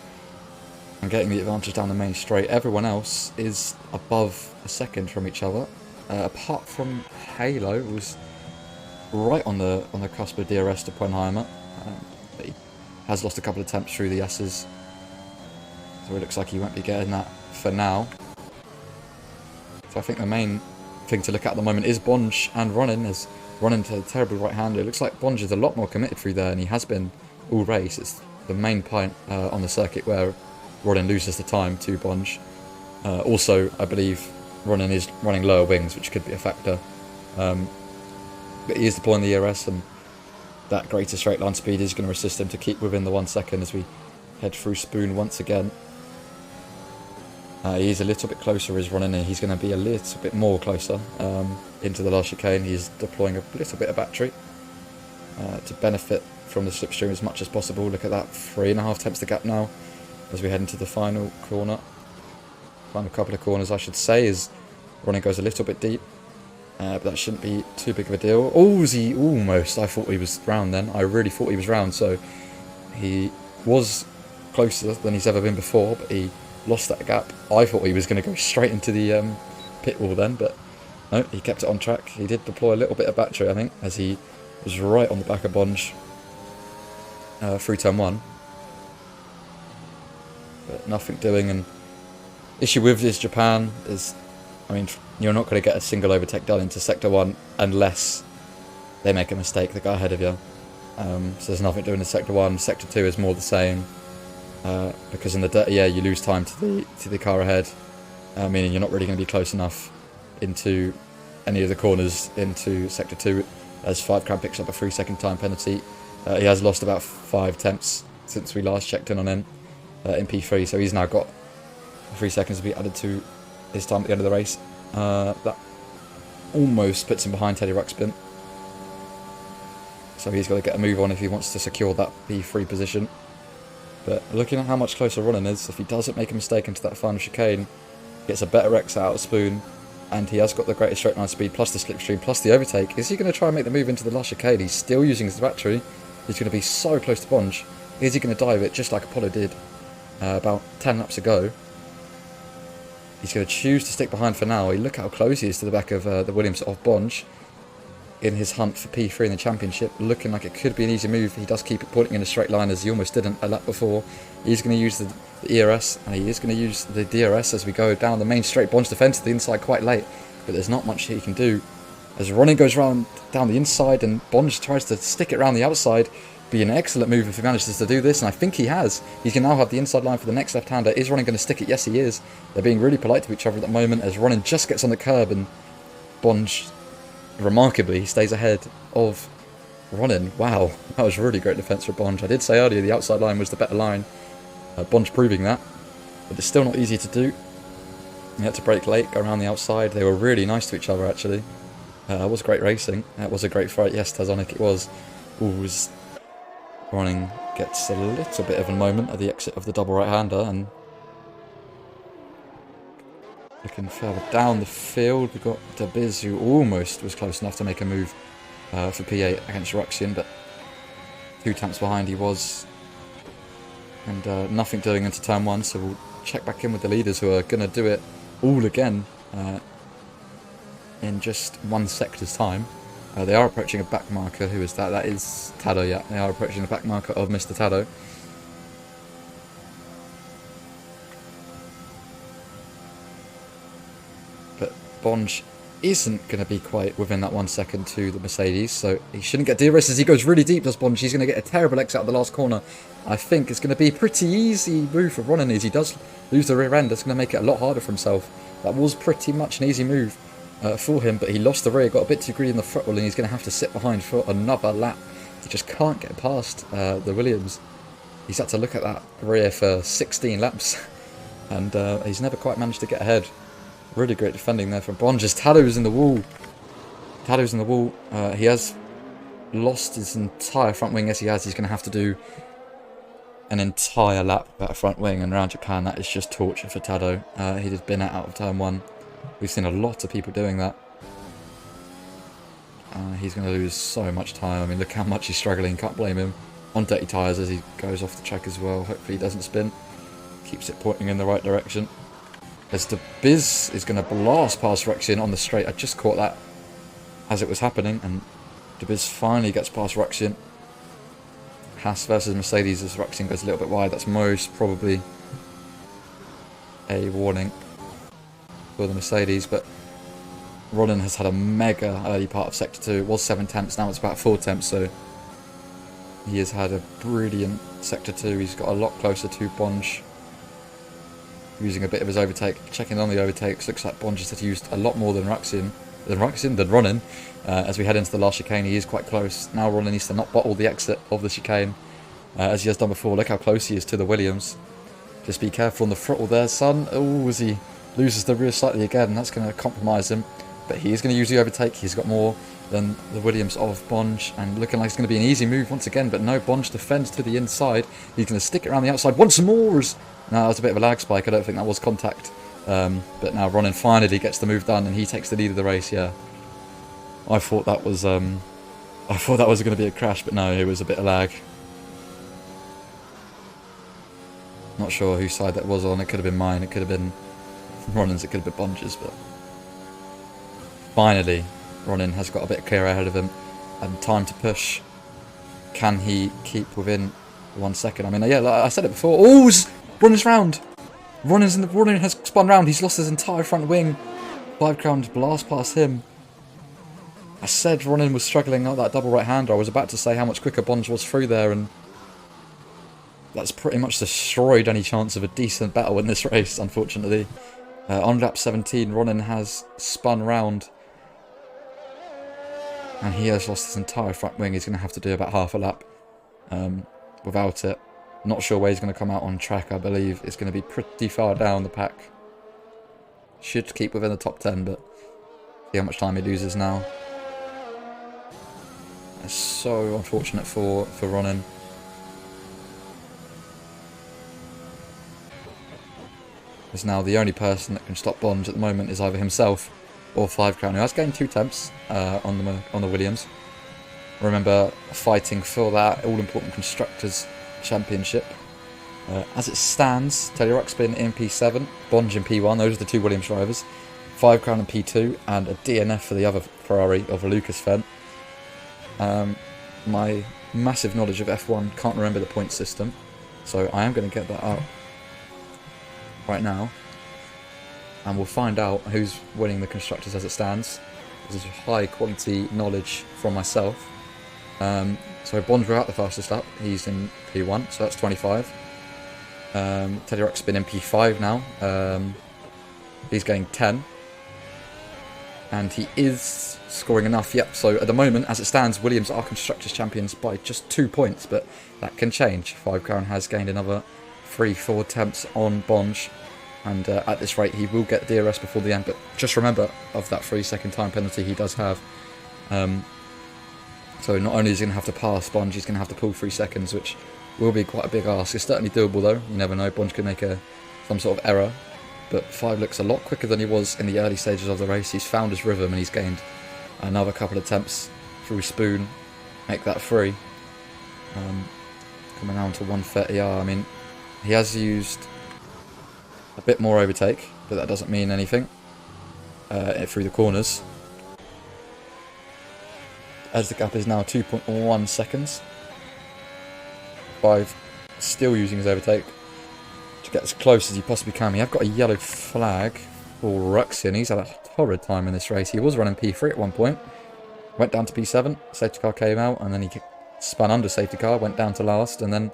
and getting the advantage down the main straight. Everyone else is above a second from each other, apart from Halo, who was right on the cusp of DRS to Plenheimer. But he has lost a couple of attempts through the S's, so it looks like he won't be getting that for now. So I think the main thing to look at the moment is Bonge and Ronin, as Ronin to a terrible right-hander. It looks like Bonge is a lot more committed through there, and he has been all race. It's the main point on the circuit where Ronin loses the time to Bonge. Also, I believe Ronin is running lower wings, which could be a factor. But he is deploying the ERS, and that greater straight line speed is going to assist him to keep within the 1 second as we head through Spoon once again. He is a little bit closer as Ronin, and he's going to be a little bit more closer into the last chicane. He's deploying a little bit of battery to benefit from the slipstream as much as possible. Look at that, 3.5 tenths the gap now as we head into the final corner. Final couple of corners, I should say, as Ronin goes a little bit deep. But that shouldn't be too big of a deal. Oh, he almost. I thought he was round then. I really thought he was round. So he was closer than he's ever been before, but he lost that gap. I thought he was going to go straight into the pit wall then, but no, he kept it on track. He did deploy a little bit of battery, I think, as he was right on the back of Bonge through turn 1. But nothing doing. And issue with this Japan is, I mean, you're not going to get a single overtake done into Sector 1 unless they make a mistake, the guy ahead of you. So there's nothing doing in Sector 1. Sector 2 is more the same. Because in the dirty air you lose time to the car ahead, meaning you're not really going to be close enough into any of the corners into Sector 2, as 5 picks up a 3-second time penalty. He has lost about 5 tenths since we last checked in on him in P3, so he's now got 3 seconds to be added to his time at the end of the race. That almost puts him behind Teddy Ruxpin, so he's got to get a move on if he wants to secure that P3 position. But looking at how much closer Ronin is, if he doesn't make a mistake into that final chicane, gets a better exit out of Spoon, and he has got the greatest straight line speed, plus the slipstream, plus the overtake. Is he going to try and make the move into the last chicane? He's still using his battery. He's going to be so close to Bonge. Is he going to dive it just like Apollo did about 10 laps ago? He's going to choose to stick behind for now. Look how close he is to the back of the Williams of Bonge in his hunt for P3 in the championship, looking like it could be an easy move. He does keep it pointing in a straight line, as he almost didn't a lap before. He's going to use the ERS, and he is going to use the DRS as we go down the main straight. Bonge defends to the inside quite late, but there's not much he can do as Ronin goes round down the inside, and Bonge tries to stick it around the outside. Be an excellent move if he manages to do this, and I think he has. He can now have the inside line for the next left-hander. Is Ronin going to stick it? Yes, he is. They're being really polite to each other at the moment as Ronin just gets on the curb, and Bonge, remarkably, stays ahead of Ronin. Wow, that was really great defence for Bonge. I did say earlier the outside line was the better line. Bonge proving that, but it's still not easy to do. He had to brake late, go around the outside. They were really nice to each other, actually. It was great racing. It was a great fight. Yes, Tazonic, it was. Ronin gets a little bit of a moment at the exit of the double right-hander, and looking further down the field, we've got Dabiz, who almost was close enough to make a move for P8 against Ruxian, but 2 tenths behind he was, and nothing doing into turn 1, so we'll check back in with the leaders, who are going to do it all again in just 1 sector's time. They are approaching a back marker. Who is that? That is Tado, yeah. They are approaching the back marker of Mr. Tado. But Bonge isn't going to be quite within that 1 second to the Mercedes, so he shouldn't get DRS as he goes really deep, does Bonge. He's going to get a terrible exit out of the last corner. I think it's going to be a pretty easy move for Ronin as he does lose the rear end. That's going to make it a lot harder for himself. That was pretty much an easy move for him, but he lost the rear, got a bit too greedy in the throttle, and he's going to have to sit behind for another lap. He just can't get past the Williams. He's had to look at that rear for 16 laps, and he's never quite managed to get ahead. Really great defending there from Bonge. Tado's in the wall. Tado's in the wall. He has lost his entire front wing. Yes, he has. He's going to have to do an entire lap at a front wing, and around Japan, that is just torture for Tado. He did bin out of turn 1. We've seen a lot of people doing that. He's going to lose so much time. I mean, look how much he's struggling. Can't blame him. On dirty tyres as he goes off the track as well. Hopefully he doesn't spin. Keeps it pointing in the right direction. As the Biz is going to blast past Ruxian on the straight. I just caught that as it was happening. And the Biz finally gets past Ruxian. Haas versus Mercedes as Ruxian goes a little bit wide. That's most probably a warning for the Mercedes, but Ronin has had a mega early part of Sector 2. It was 7 tenths, now it's about 4 tenths, so he has had a brilliant Sector 2. He's got a lot closer to Bonge using a bit of his overtake, checking on the overtakes. Looks like Bond just had used a lot more than Ronin. As we head into the last chicane, he is quite close. Now Ronin needs to not bottle the exit of the chicane, as he has done before. Look how close he is to the Williams. Just be careful on the throttle there, son. Oh, as he loses the rear slightly again, that's going to compromise him. But he is going to use the overtake. He's got more than the Williams of Bonge, and looking like it's going to be an easy move once again. But no, Bonge defends to the inside. He's going to stick it around the outside once more. No, that was a bit of a lag spike. I don't think that was contact. But now Ronin finally gets the move done, and he takes the lead of the race. Yeah, I thought that was going to be a crash, but no, it was a bit of lag. Not sure whose side that was on. It could have been mine. It could have been Ronin's. It could have been Bonge's. But finally, Ronin has got a bit clearer ahead of him, and time to push. Can he keep within 1 second? I mean, yeah, like I said it before. Oh, Ronin's round. Ronin has spun round. He's lost his entire front wing. 5 Crown blast past him. I said Ronin was struggling out that double right-hander. I was about to say how much quicker Bonge was through there, and that's pretty much destroyed any chance of a decent battle in this race, unfortunately. On lap 17, Ronin has spun round, and he has lost his entire front wing. He's going to have to do about half a lap without it. Not sure where he's going to come out on track. I believe it's going to be pretty far down the pack. Should keep within the top 10, but see how much time he loses now. It's so unfortunate for Ronin. As now the only person that can stop Bonge at the moment is either himself or 5 Crown, who has gained 2 temps on the Williams. Remember, fighting for that all-important Constructors' Championship. As it stands, Teddy Ruxpin in P7, Bonge in P1, those are the 2 Williams drivers. 5 Crown in P2, and a DNF for the other Ferrari of Lucas Fent. My massive knowledge of F1 can't remember the point system, so I am going to get that out right now, and we'll find out who's winning the Constructors as it stands. This is high quality knowledge from myself. So Bonge out the fastest lap, he's in P1, so that's 25. Teddy Ruxpin in P5 now, he's getting 10, and he is scoring enough. Yep, so at the moment as it stands, Williams are Constructors champions by just 2 points, but that can change. 5 Crown has gained another 3-4 attempts on Bonge, and at this rate he will get DRS before the end, but just remember of that 3-second time penalty he does have. So not only is he going to have to pass Bonge, he's going to have to pull 3 seconds, which will be quite a big ask. It's certainly doable though, you never know, Bonge could make some sort of error, but 5 looks a lot quicker than he was in the early stages of the race. He's found his rhythm and he's gained another couple of attempts through Spoon, make that 3. Coming down to 130R, I mean, he has used a bit more overtake, but that doesn't mean anything through the corners. As the gap is now 2.1 seconds. 5 still using his overtake to get as close as he possibly can. We have got a yellow flag for Ruxin. He's had a horrid time in this race. He was running P3 at one point, went down to P7, safety car came out, and then he spun under safety car, went down to last, and then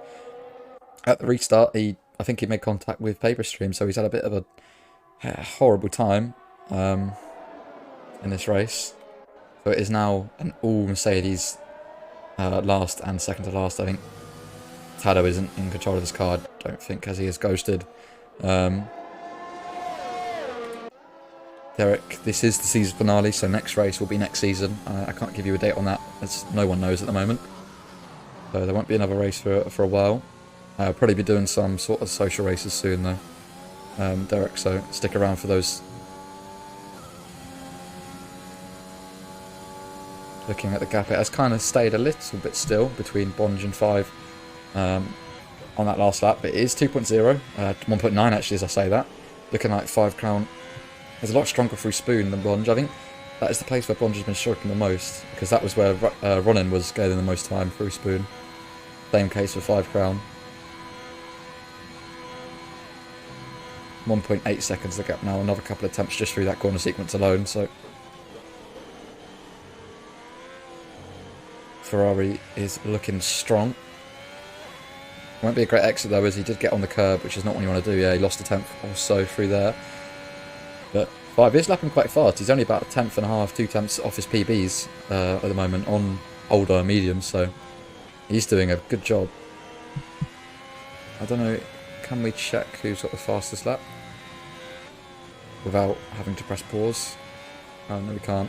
at the restart, I think he made contact with Paper Stream, so he's had a bit of a horrible time in this race. So it is now an all Mercedes last and second to last. I think Tado isn't in control of his car, I don't think, as he is ghosted. Derek, this is the season finale, so next race will be next season. I can't give you a date on that, as no one knows at the moment. So there won't be another race for a while. I'll probably be doing some sort of social races soon though, Derek, so stick around for those. Looking at the gap, it has kind of stayed a little bit still between Bonge and 5 on that last lap, but it is 2.0, 1.9 actually as I say that. Looking like 5 Crown is a lot stronger through Spoon than Bonge. I think that is the place where Bonge has been striking the most, because that was where Ronin was gaining the most time through Spoon. Same case for 5 Crown. 1.8 seconds the gap now, another couple of attempts just through that corner sequence alone, so Ferrari is looking strong. Won't be a great exit though, as he did get on the curb, which is not what you want to do. Yeah, he lost a tenth or so through there. But 5 is lapping quite fast. He's only about a tenth and a half, 2 tenths off his PBs at the moment on older mediums, so he's doing a good job. I don't know, can we check who's got the fastest lap without having to press pause? Oh, no, we can't.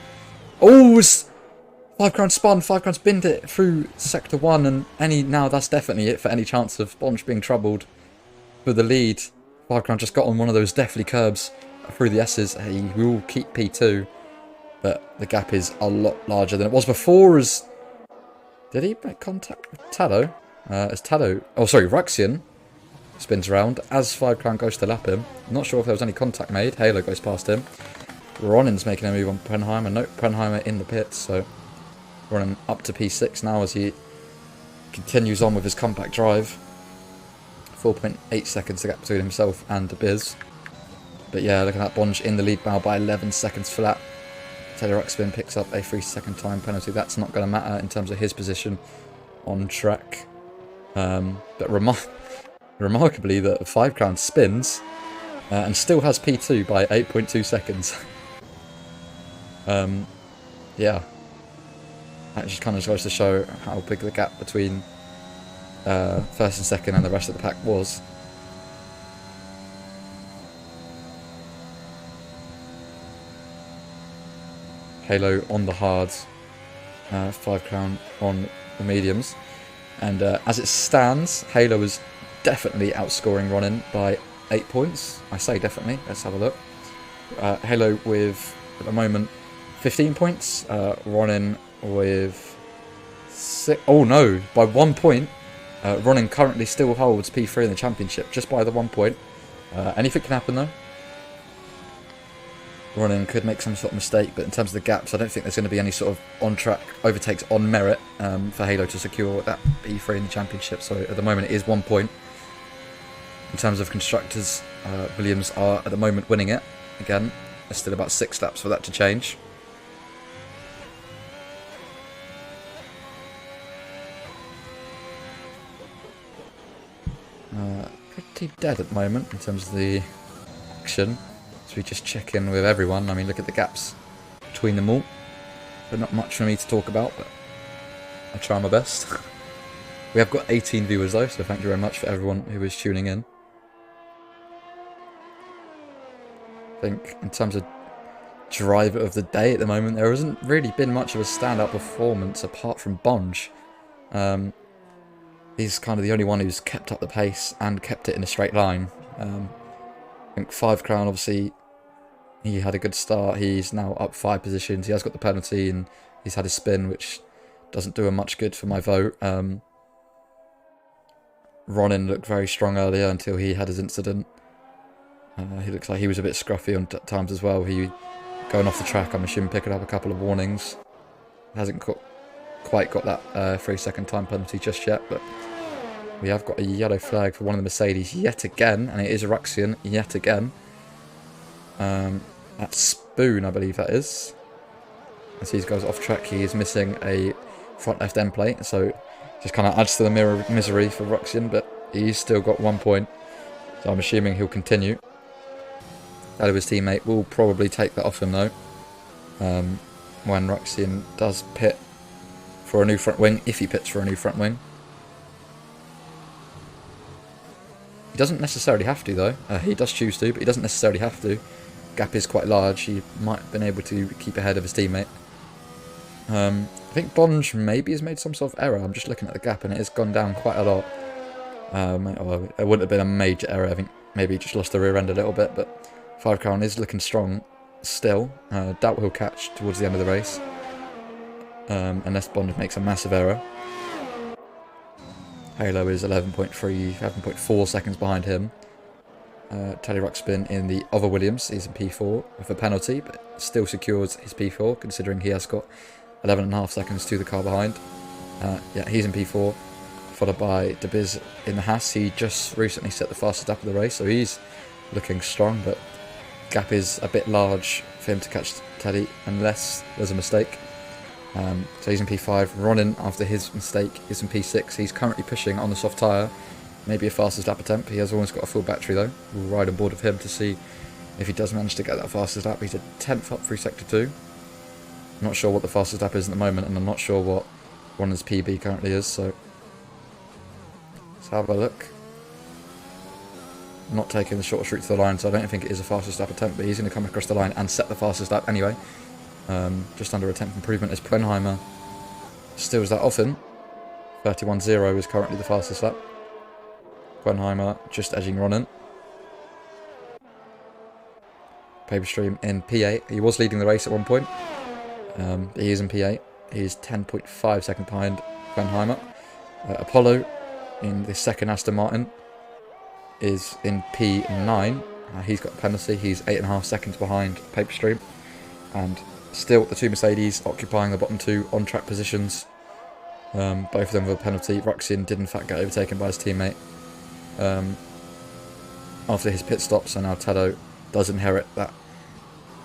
Oh, 5 Crown spun, 5 Crown spinned it through sector 1, and now that's definitely it for any chance of Bonch being troubled for the lead. 5 Crown just got on one of those deathly curbs through the S's. He will keep P2, but the gap is a lot larger than it was before. As did he make contact with Tallow? As Tallow, oh sorry, Ruxian spins around as 5 Crown goes to lap him. I'm not sure if there was any contact made. Halo goes past him. Ronin's making a move on Prenheimer. Nope, Prenheimer in the pits, so running up to P6 now as he continues on with his compact drive. 4.8 seconds the gap between himself and Biz. But yeah, looking at Bonge in the lead now by 11 seconds flat. Taylor Ruxpin picks up a 3-second time penalty. That's not going to matter in terms of his position on track. But remarkably, the 5 Crown spins and still has P2 by 8.2 seconds. Yeah. That just kind of goes to show how big the gap between first and second and the rest of the pack was. Halo on the hards, 5 Crown on the mediums, and as it stands, Halo is definitely outscoring Ronin by 8 points. I say definitely, let's have a look. Halo with, at the moment, 15 points, Ronin with 6, oh no, by 1 point. Ronin currently still holds P3 in the championship, just by the 1 point. Anything can happen though. Ronin could make some sort of mistake, but in terms of the gaps, I don't think there's going to be any sort of on-track overtakes on merit for Halo to secure that P3 in the championship. So at the moment it is 1 point. In terms of constructors, Williams are at the moment winning it. Again, there's still about 6 laps for that to change. Pretty dead at the moment in terms of the action. So we just check in with everyone. I mean, look at the gaps between them all. But not much for me to talk about, but I'll try my best. We have got 18 viewers though, so thank you very much for everyone who is tuning in. I think in terms of driver of the day at the moment, there hasn't really been much of a standout performance apart from Bonge. He's kind of the only one who's kept up the pace and kept it in a straight line. I think 5 Crown, obviously, he had a good start. He's now up 5 positions. He has got the penalty and he's had his spin, which doesn't do him much good for my vote. Ronin looked very strong earlier until he had his incident. He looks like he was a bit scruffy on times as well. He going off the track, I'm assuming, picking up a couple of warnings. Hasn't quite got that 3-second time penalty just yet, but we have got a yellow flag for one of the Mercedes yet again, and it is a Ruxian yet again. That's Spoon, I believe that is. As he goes off track, he is missing a front left end plate, so just kind of adds to the misery for Ruxian, but he's still got 1 point, so I'm assuming he'll continue. That of his teammate will probably take that off him though, when Ruxian does pit for a new front wing, if he pits for a new front wing. He doesn't necessarily have to though. He does choose to, but he doesn't necessarily have to. Gap is quite large. He might have been able to keep ahead of his teammate. I think Bonge maybe has made some sort of error. I'm just looking at the gap and it has gone down quite a lot. Well, it wouldn't have been a major error. I think maybe he just lost the rear end a little bit, but 5 Crown is looking strong still. Doubt he'll catch towards the end of the race. Unless Bond makes a massive error. Halo is 11.4 seconds behind him. Teddy Ruxpin in the other Williams, he's in P4 with a penalty, but still secures his P4 considering he has got 11.5 seconds to the car behind. Yeah, he's in P4, followed by DeBiz in the Haas. He just recently set the fastest lap of the race, so he's looking strong, but gap is a bit large for him to catch Teddy unless there's a mistake. So he's in P5. Ronin, after his mistake, is in P6. He's currently pushing on the soft tyre. maybe a fastest lap attempt. He has almost got a full battery though. We'll ride on board with him to see if he does manage to get that fastest lap. He's a 10th up through Sector 2. I'm not sure what the fastest lap is at the moment, and I'm not sure what Ronan's PB currently is, so let's have a look. I'm not taking the shortest route to the line, so I don't think it is a fastest lap attempt, but he's going to come across the line and set the fastest lap anyway. Just under a 10th improvement as Plenheimer steals that often. 31.0 is currently the fastest lap. Plenheimer just edging Ronan. Paperstream in P8. He was leading the race at one point. But he is in P8. He is 10.5 seconds behind Plenheimer. Apollo in the second Aston Martin is in P9. He's got a penalty. He's 8.5 seconds behind Paperstream. And still the two Mercedes occupying the bottom two on-track positions. Both of them with a penalty. Ruxian did in fact get overtaken by his teammate after his pit stop, so now Tado does inherit that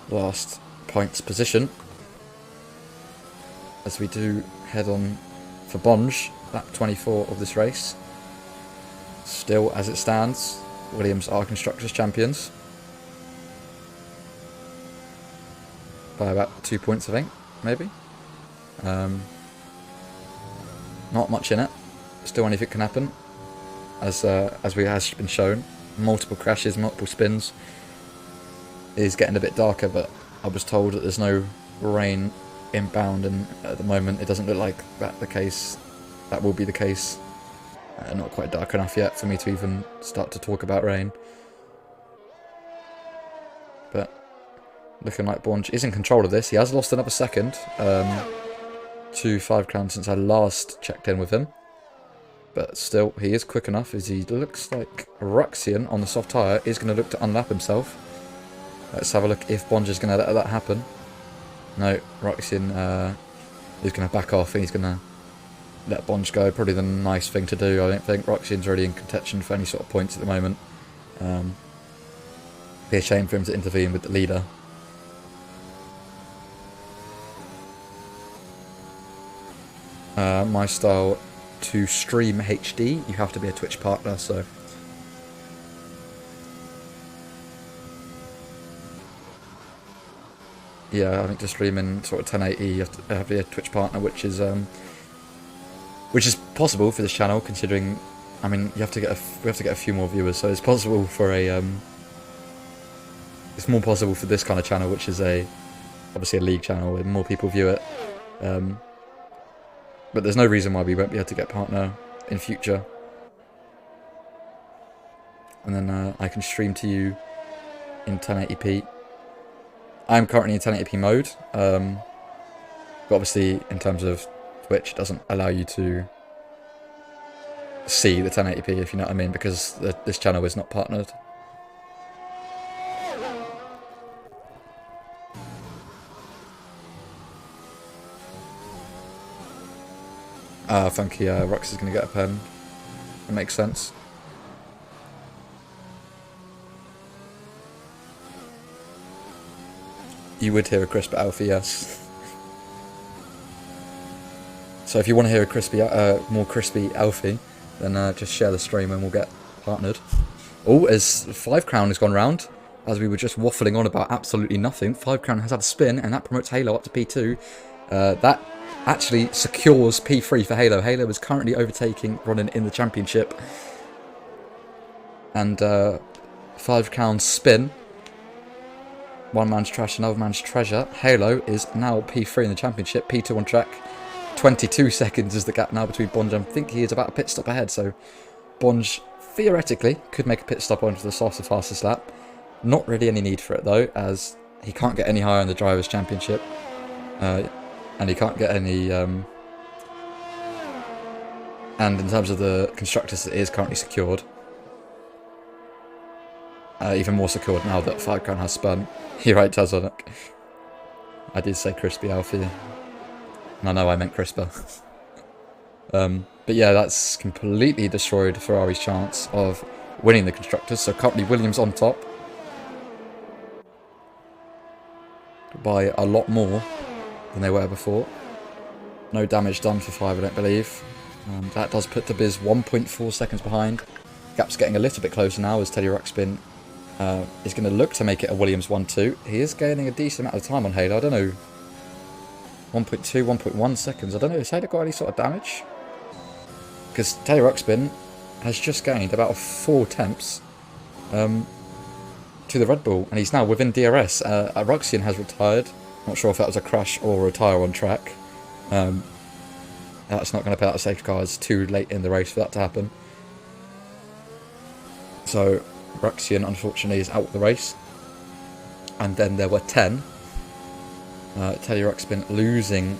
last points position. As we do head on for Bonge, lap 24 of this race. Still, as it stands, Williams are Constructors champions. By about 2 points, I think, maybe. Not much in it. Still anything can happen. As has been shown. Multiple crashes, multiple spins. It is getting a bit darker, but I was told that there's no rain inbound, and at the moment it doesn't look like that the case. That will be the case. Not quite dark enough yet for me to even start to talk about rain. But looking like Bonge is in control of this. He has lost another second to 5 Crown since I last checked in with him. But still, he is quick enough, as he looks like Ruxian on the soft tyre is going to look to unlap himself. Let's have a look if Bonge is going to let that happen. No, Ruxian is going to back off and he's going to let Bonge go. Probably the nice thing to do, I don't think. Ruxian's already in contention for any sort of points at the moment. Be a shame for him to intervene with the leader. My style to stream HD, you have to be a Twitch partner, so yeah, I think to stream in sort of 1080 you have to be a Twitch partner, which is possible for this channel, considering, I mean, we have to get a few more viewers, so it's possible for a it's more possible for this kind of channel, which is obviously a league channel where more people view it. But there's no reason why we won't be able to get a partner in future. And then I can stream to you in 1080p. I'm currently in 1080p mode. But obviously, in terms of Twitch, it doesn't allow you to see the 1080p, if you know what I mean, because this channel is not partnered. Funky Rux is going to get a pen. That makes sense. You would hear a crisp Alfie, yes. So if you want to hear a more crispy Alfie, then just share the stream and we'll get partnered. Oh, as 5 Crown has gone round, as we were just waffling on about absolutely nothing, 5 Crown has had a spin, and that promotes Halo up to P2. That actually secures P3 for Halo. Halo is currently overtaking Ronan in the championship. And 5 Crown's spin. One man's trash, another man's treasure. Halo is now P3 in the championship. P2 on track. 22 seconds is the gap now between Bonge. I think he is about a pit stop ahead, so Bonge theoretically could make a pit stop onto the fastest lap. Not really any need for it though, as he can't get any higher in the Drivers' Championship. And he can't get any... and in terms of the Constructors, it is currently secured. Even more secured now that 5 Crown has spun. You're right, Tazonic. I did say Crispy Alfie. And I know I meant Crisper. But yeah, that's completely destroyed Ferrari's chance of winning the Constructors. So currently Williams on top. By a lot more than they were before. No damage done for 5, I don't believe. That does put the Biz 1.4 seconds behind. Gap's getting a little bit closer now as Teddy Ruxpin is going to look to make it a Williams 1-2. He is gaining a decent amount of time on Halo. I don't know, 1.2, 1.1 seconds. I don't know, has Halo got any sort of damage? Because Teddy Ruxpin has just gained about 4 tenths to the Red Bull, and he's now within DRS. Ruxian has retired. Not sure if that was a crash or a retire on track. That's not going to put out a safety car. It's too late in the race for that to happen. So Ruxian, unfortunately, is out of the race. And then there were 10. Teddy Ruxpin losing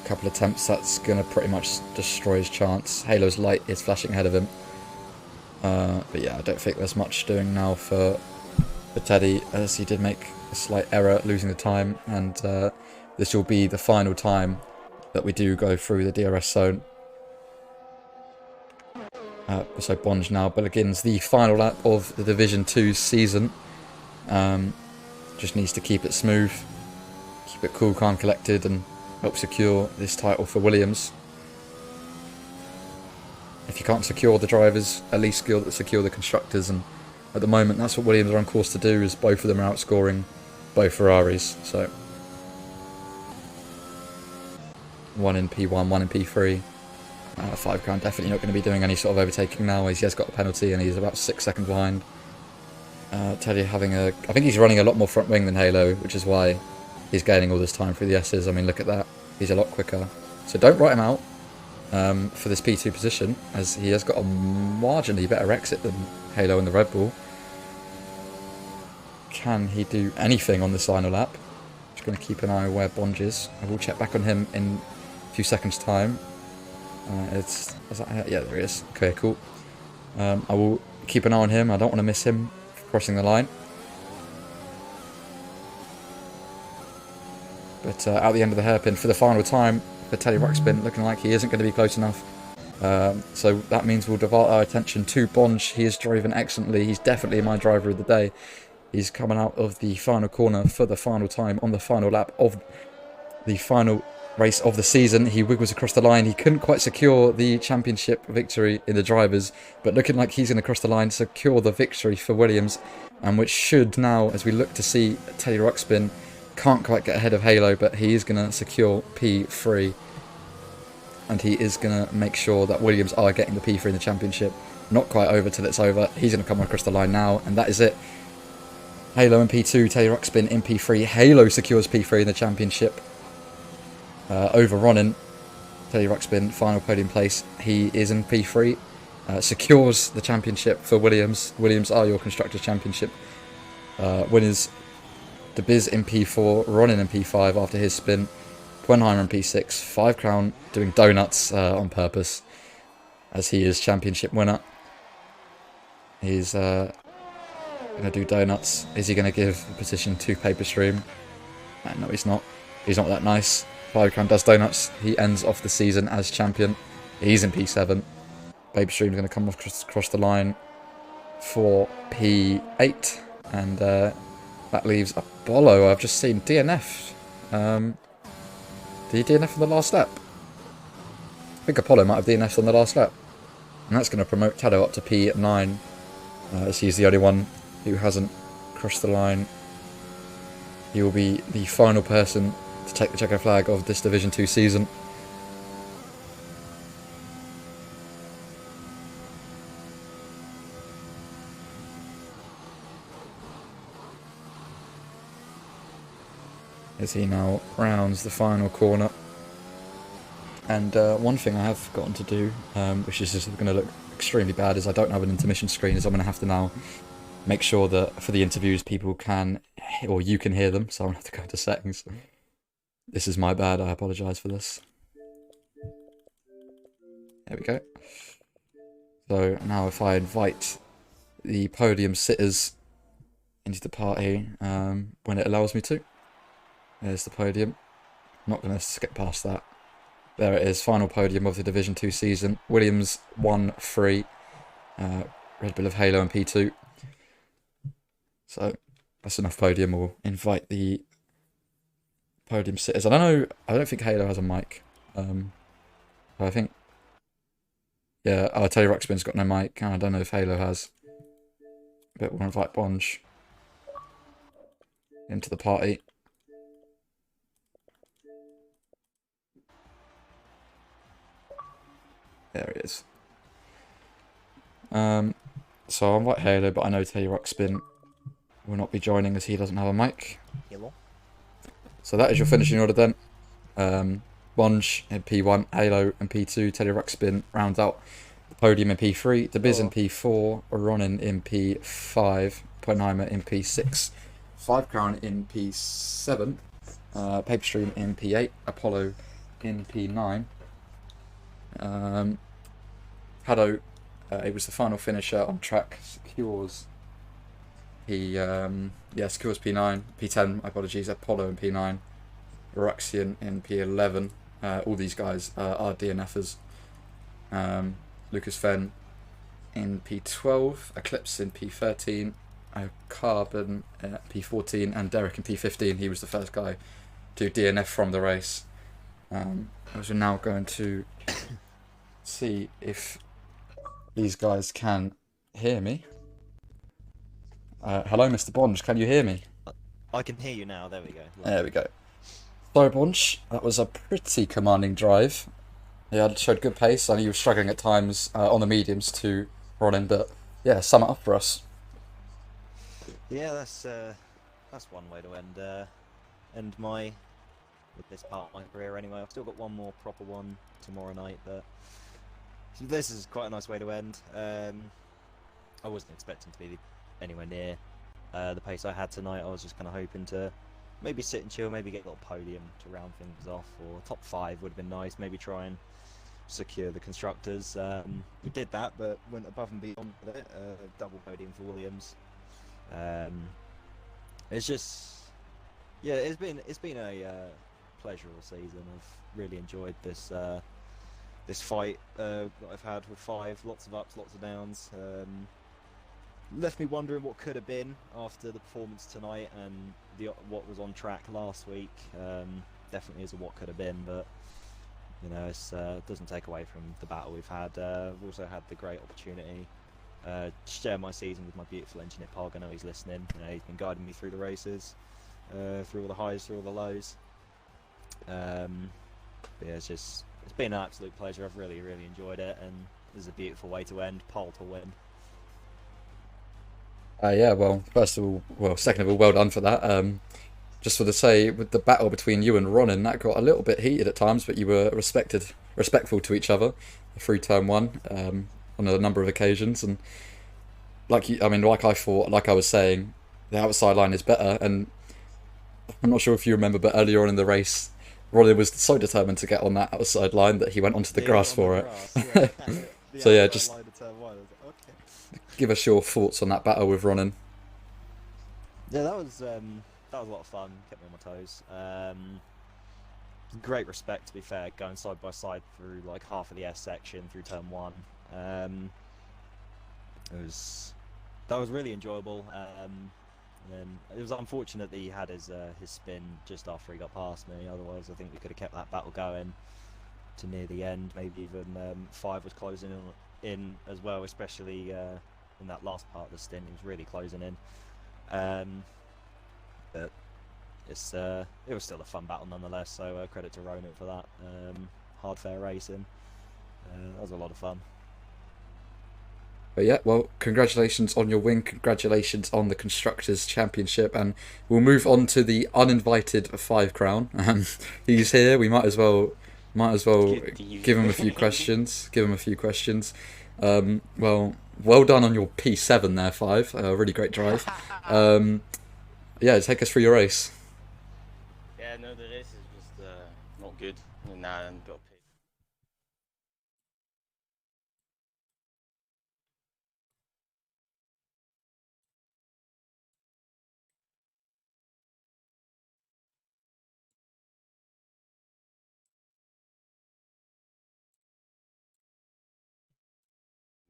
a couple of attempts. That's going to pretty much destroy his chance. Halo's light is flashing ahead of him. But yeah, I don't think there's much doing now for Teddy, as he did make a slight error losing the time. And this will be the final time that we do go through the DRS zone. So Bonge now begins the final lap of the Division 2 season. Just needs to keep it smooth, keep it cool, calm, collected, and help secure this title for Williams. If you can't secure the drivers, at least secure the constructors, and at the moment that's what Williams are on course to do, is both of them are outscoring both Ferraris. So 1 in P1, 1 in P3. 5 Crown definitely not going to be doing any sort of overtaking now, as he has got a penalty and he's about 6 seconds behind. Teddy having I think he's running a lot more front wing than Halo, which is why he's gaining all this time through the S's. I mean, look at that. He's a lot quicker. So don't write him out for this P2 position, as he has got a marginally better exit than Halo and the Red Bull. Can he do anything on this final lap? Just going to keep an eye where Bonge is. I will check back on him in a few seconds' time. Yeah, there he is. Okay, cool. I will keep an eye on him. I don't want to miss him crossing the line. But out the end of the hairpin for the final time for Teddy Ruxpin, looking like he isn't going to be close enough. So that means we'll divert our attention to Bonge. He is driving excellently. He's definitely my driver of the day. He's coming out of the final corner for the final time on the final lap of the final race of the season. He wiggles across the line. He couldn't quite secure the championship victory in the drivers, but looking like he's going to cross the line, secure the victory for Williams, and which should now, as we look to see Teddy Ruxpin, can't quite get ahead of Halo, but he is going to secure P3, and he is going to make sure that Williams are getting the P3 in the championship. Not quite over till it's over. He's going to come across the line now, and that is it. Halo in P2, Teddy Ruxpin in P3. Halo secures P3 in the championship. Over Ronin, Teddy Ruxpin, final podium place. He is in P3, secures the championship for Williams. Williams are your Constructors' Championship winners. De Biz in P4, Ronin in P5 after his spin, Quenheimer in P6, 5 Crown doing donuts on purpose, as he is championship winner. He's going to do donuts. Is he going to give the position to Paper Stream? No, he's not. He's not that nice. 5 Crown does donuts. He ends off the season as champion. He's in P7. Paper Stream's going to come across the line for P8. And that leaves Apollo. I've just seen DNF. Did he DNF on the last lap? I think Apollo might have DNF'd on the last lap. And that's going to promote Tado up to P9. As he's the only one who hasn't crossed the line. He will be the final person to take the checker flag of this Division 2 season. As he now rounds the final corner. And one thing I have forgotten to do, which is just going to look extremely bad, is I don't have an intermission screen, is I'm going to have to now make sure that for the interviews people can, or you can hear them, so I'm going to have to go into settings. This is my bad, I apologise for this. There we go. So now if I invite the podium sitters into the party when it allows me to. There's the podium. Not going to skip past that. There it is, final podium of the Division 2 season. Williams 1-3. Red Bull of Halo and P2. So that's enough podium. We'll invite the podium sitters. I don't think Halo has a mic. I think Yeah, I'll tell you, Ruxpin's got no mic, and I don't know if Halo has. But we'll invite Bonge into the party. There he is. So I'll invite Halo, but I know Taylor Ruxpin will not be joining as he doesn't have a mic. Hello. So that is your finishing order then. Bonge in P1, Halo in P2, Teddy Ruxpin rounds out the podium in P3, DeBiz in P4, Ronin in P5, Oppenheimer in P6, 5 Crown in P7, Paperstream in P8, Apollo in P9. Hado, it was the final finisher on track, secures secures P9, P10, my apologies, Apollo in P9, Ruxian in P11. All these guys are DNFers. Lucas Fenn in P12, Eclipse in P13, Carbon P14, and Derek in P15. He was the first guy to DNF from the race. As we're now going to see if these guys can hear me. Hello, Mr. Bonge, can you hear me? I can hear you now. There we go. There we go. So, Bonge, that was a pretty commanding drive. Yeah, it showed good pace. I know you were struggling at times on the mediums to run in, but yeah, sum it up for us. Yeah, that's one way to end with this part of my career anyway. I've still got one more proper one tomorrow night, but this is quite a nice way to end. I wasn't expecting to be anywhere near the pace I had tonight. I was just kind of hoping to maybe sit and chill, maybe get a little podium to round things off, or top 5 would have been nice. Maybe try and secure the constructors. We did that, but went above and beyond with it. Double podium for Williams. It's just, yeah, it's been a pleasurable season. I've really enjoyed this this fight that I've had with 5. Lots of ups, lots of downs. Left me wondering what could have been after the performance tonight and what was on track last week. Definitely is a what could have been, but you know, it doesn't take away from the battle we've had. We've also had the great opportunity to share my season with my beautiful engineer Pog. I know he's listening. You know, he's been guiding me through the races, through all the highs, through all the lows. But yeah, it's been an absolute pleasure. I've really enjoyed it, and this is a beautiful way to end. Pole to win. Yeah, well, second of all, well done for that. Just for to say, with the battle between you and Ronin, that got a little bit heated at times, but you were respectful to each other through turn 1 on a number of occasions. And like I was saying, the outside line is better. And I'm not sure if you remember, but earlier on in the race, Ronin was so determined to get on that outside line that he went onto the grass for it. Yeah. So yeah, just give us your thoughts on that battle with Ronin. Yeah, that was a lot of fun. Kept me on my toes. Great respect, to be fair, going side by side through like half of the S section through turn 1. That was really enjoyable. And it was unfortunate that he had his spin just after he got past me. Otherwise, I think we could have kept that battle going to near the end. Maybe even 5 was closing in as well, especially in that last part of the stint. He was really closing in. But it was still a fun battle nonetheless. So credit to Ronan for that. Hard, fair racing. That was a lot of fun. But yeah, well, congratulations on your win. Congratulations on the Constructors' Championship. And we'll move on to the uninvited 5 Crown. He's here. We might as well give him a few questions. Well done on your P7 there, 5. Really great drive. Yeah, take us through your race. Yeah, no, the race is just not good. And I got paid.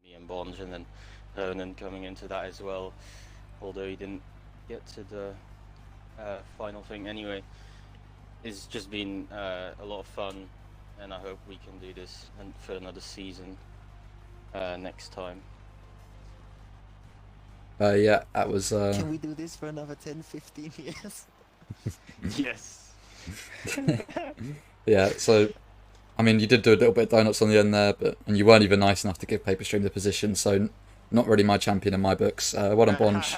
Me and Bonge, and then Ronan coming into that as well, although he didn't get to the final thing anyway. It's just been a lot of fun, and I hope we can do this for another season. next time. Yeah, that was. Can we do this for another 10, 15 years? Yes. Yeah, so I mean, you did do a little bit of donuts on the end there, and you weren't even nice enough to give Paper Stream the position, so not really my champion in my books. Well done, Bonge.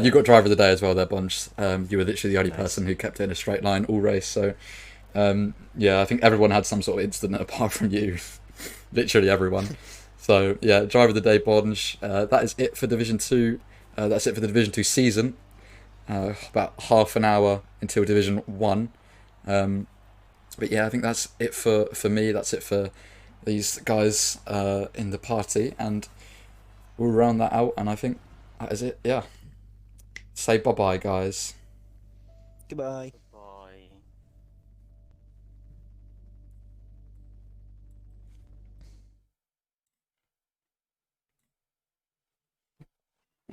You got driver of the day as well there, Bonge. You were literally the only person who kept it in a straight line all race, so yeah, I think everyone had some sort of incident apart from you. Literally everyone. So yeah, driver of the day, Bonge. That is it for Division 2. That's it for the Division 2 season. About half an hour until Division 1. But yeah, I think that's it for me. That's it for these guys in the party. And we'll round that out. And I think that is it. Yeah. Say bye-bye, guys. Goodbye. Bye.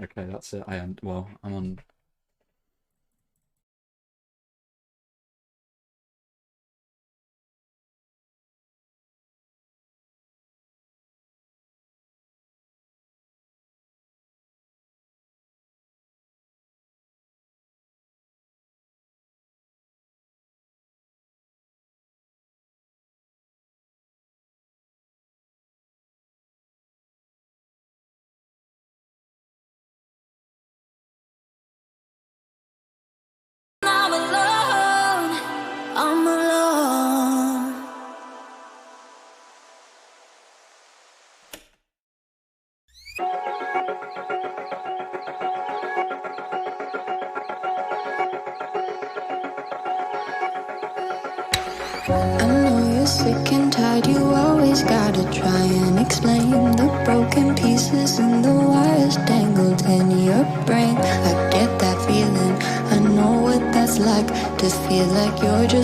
Okay, that's it. I'm on I'm alone. I'm alone. I know you're sick and tired. You always gotta try and explain the broken pieces and the wires tangled in your brain. I get that feeling. I know what that's like to feel like you're just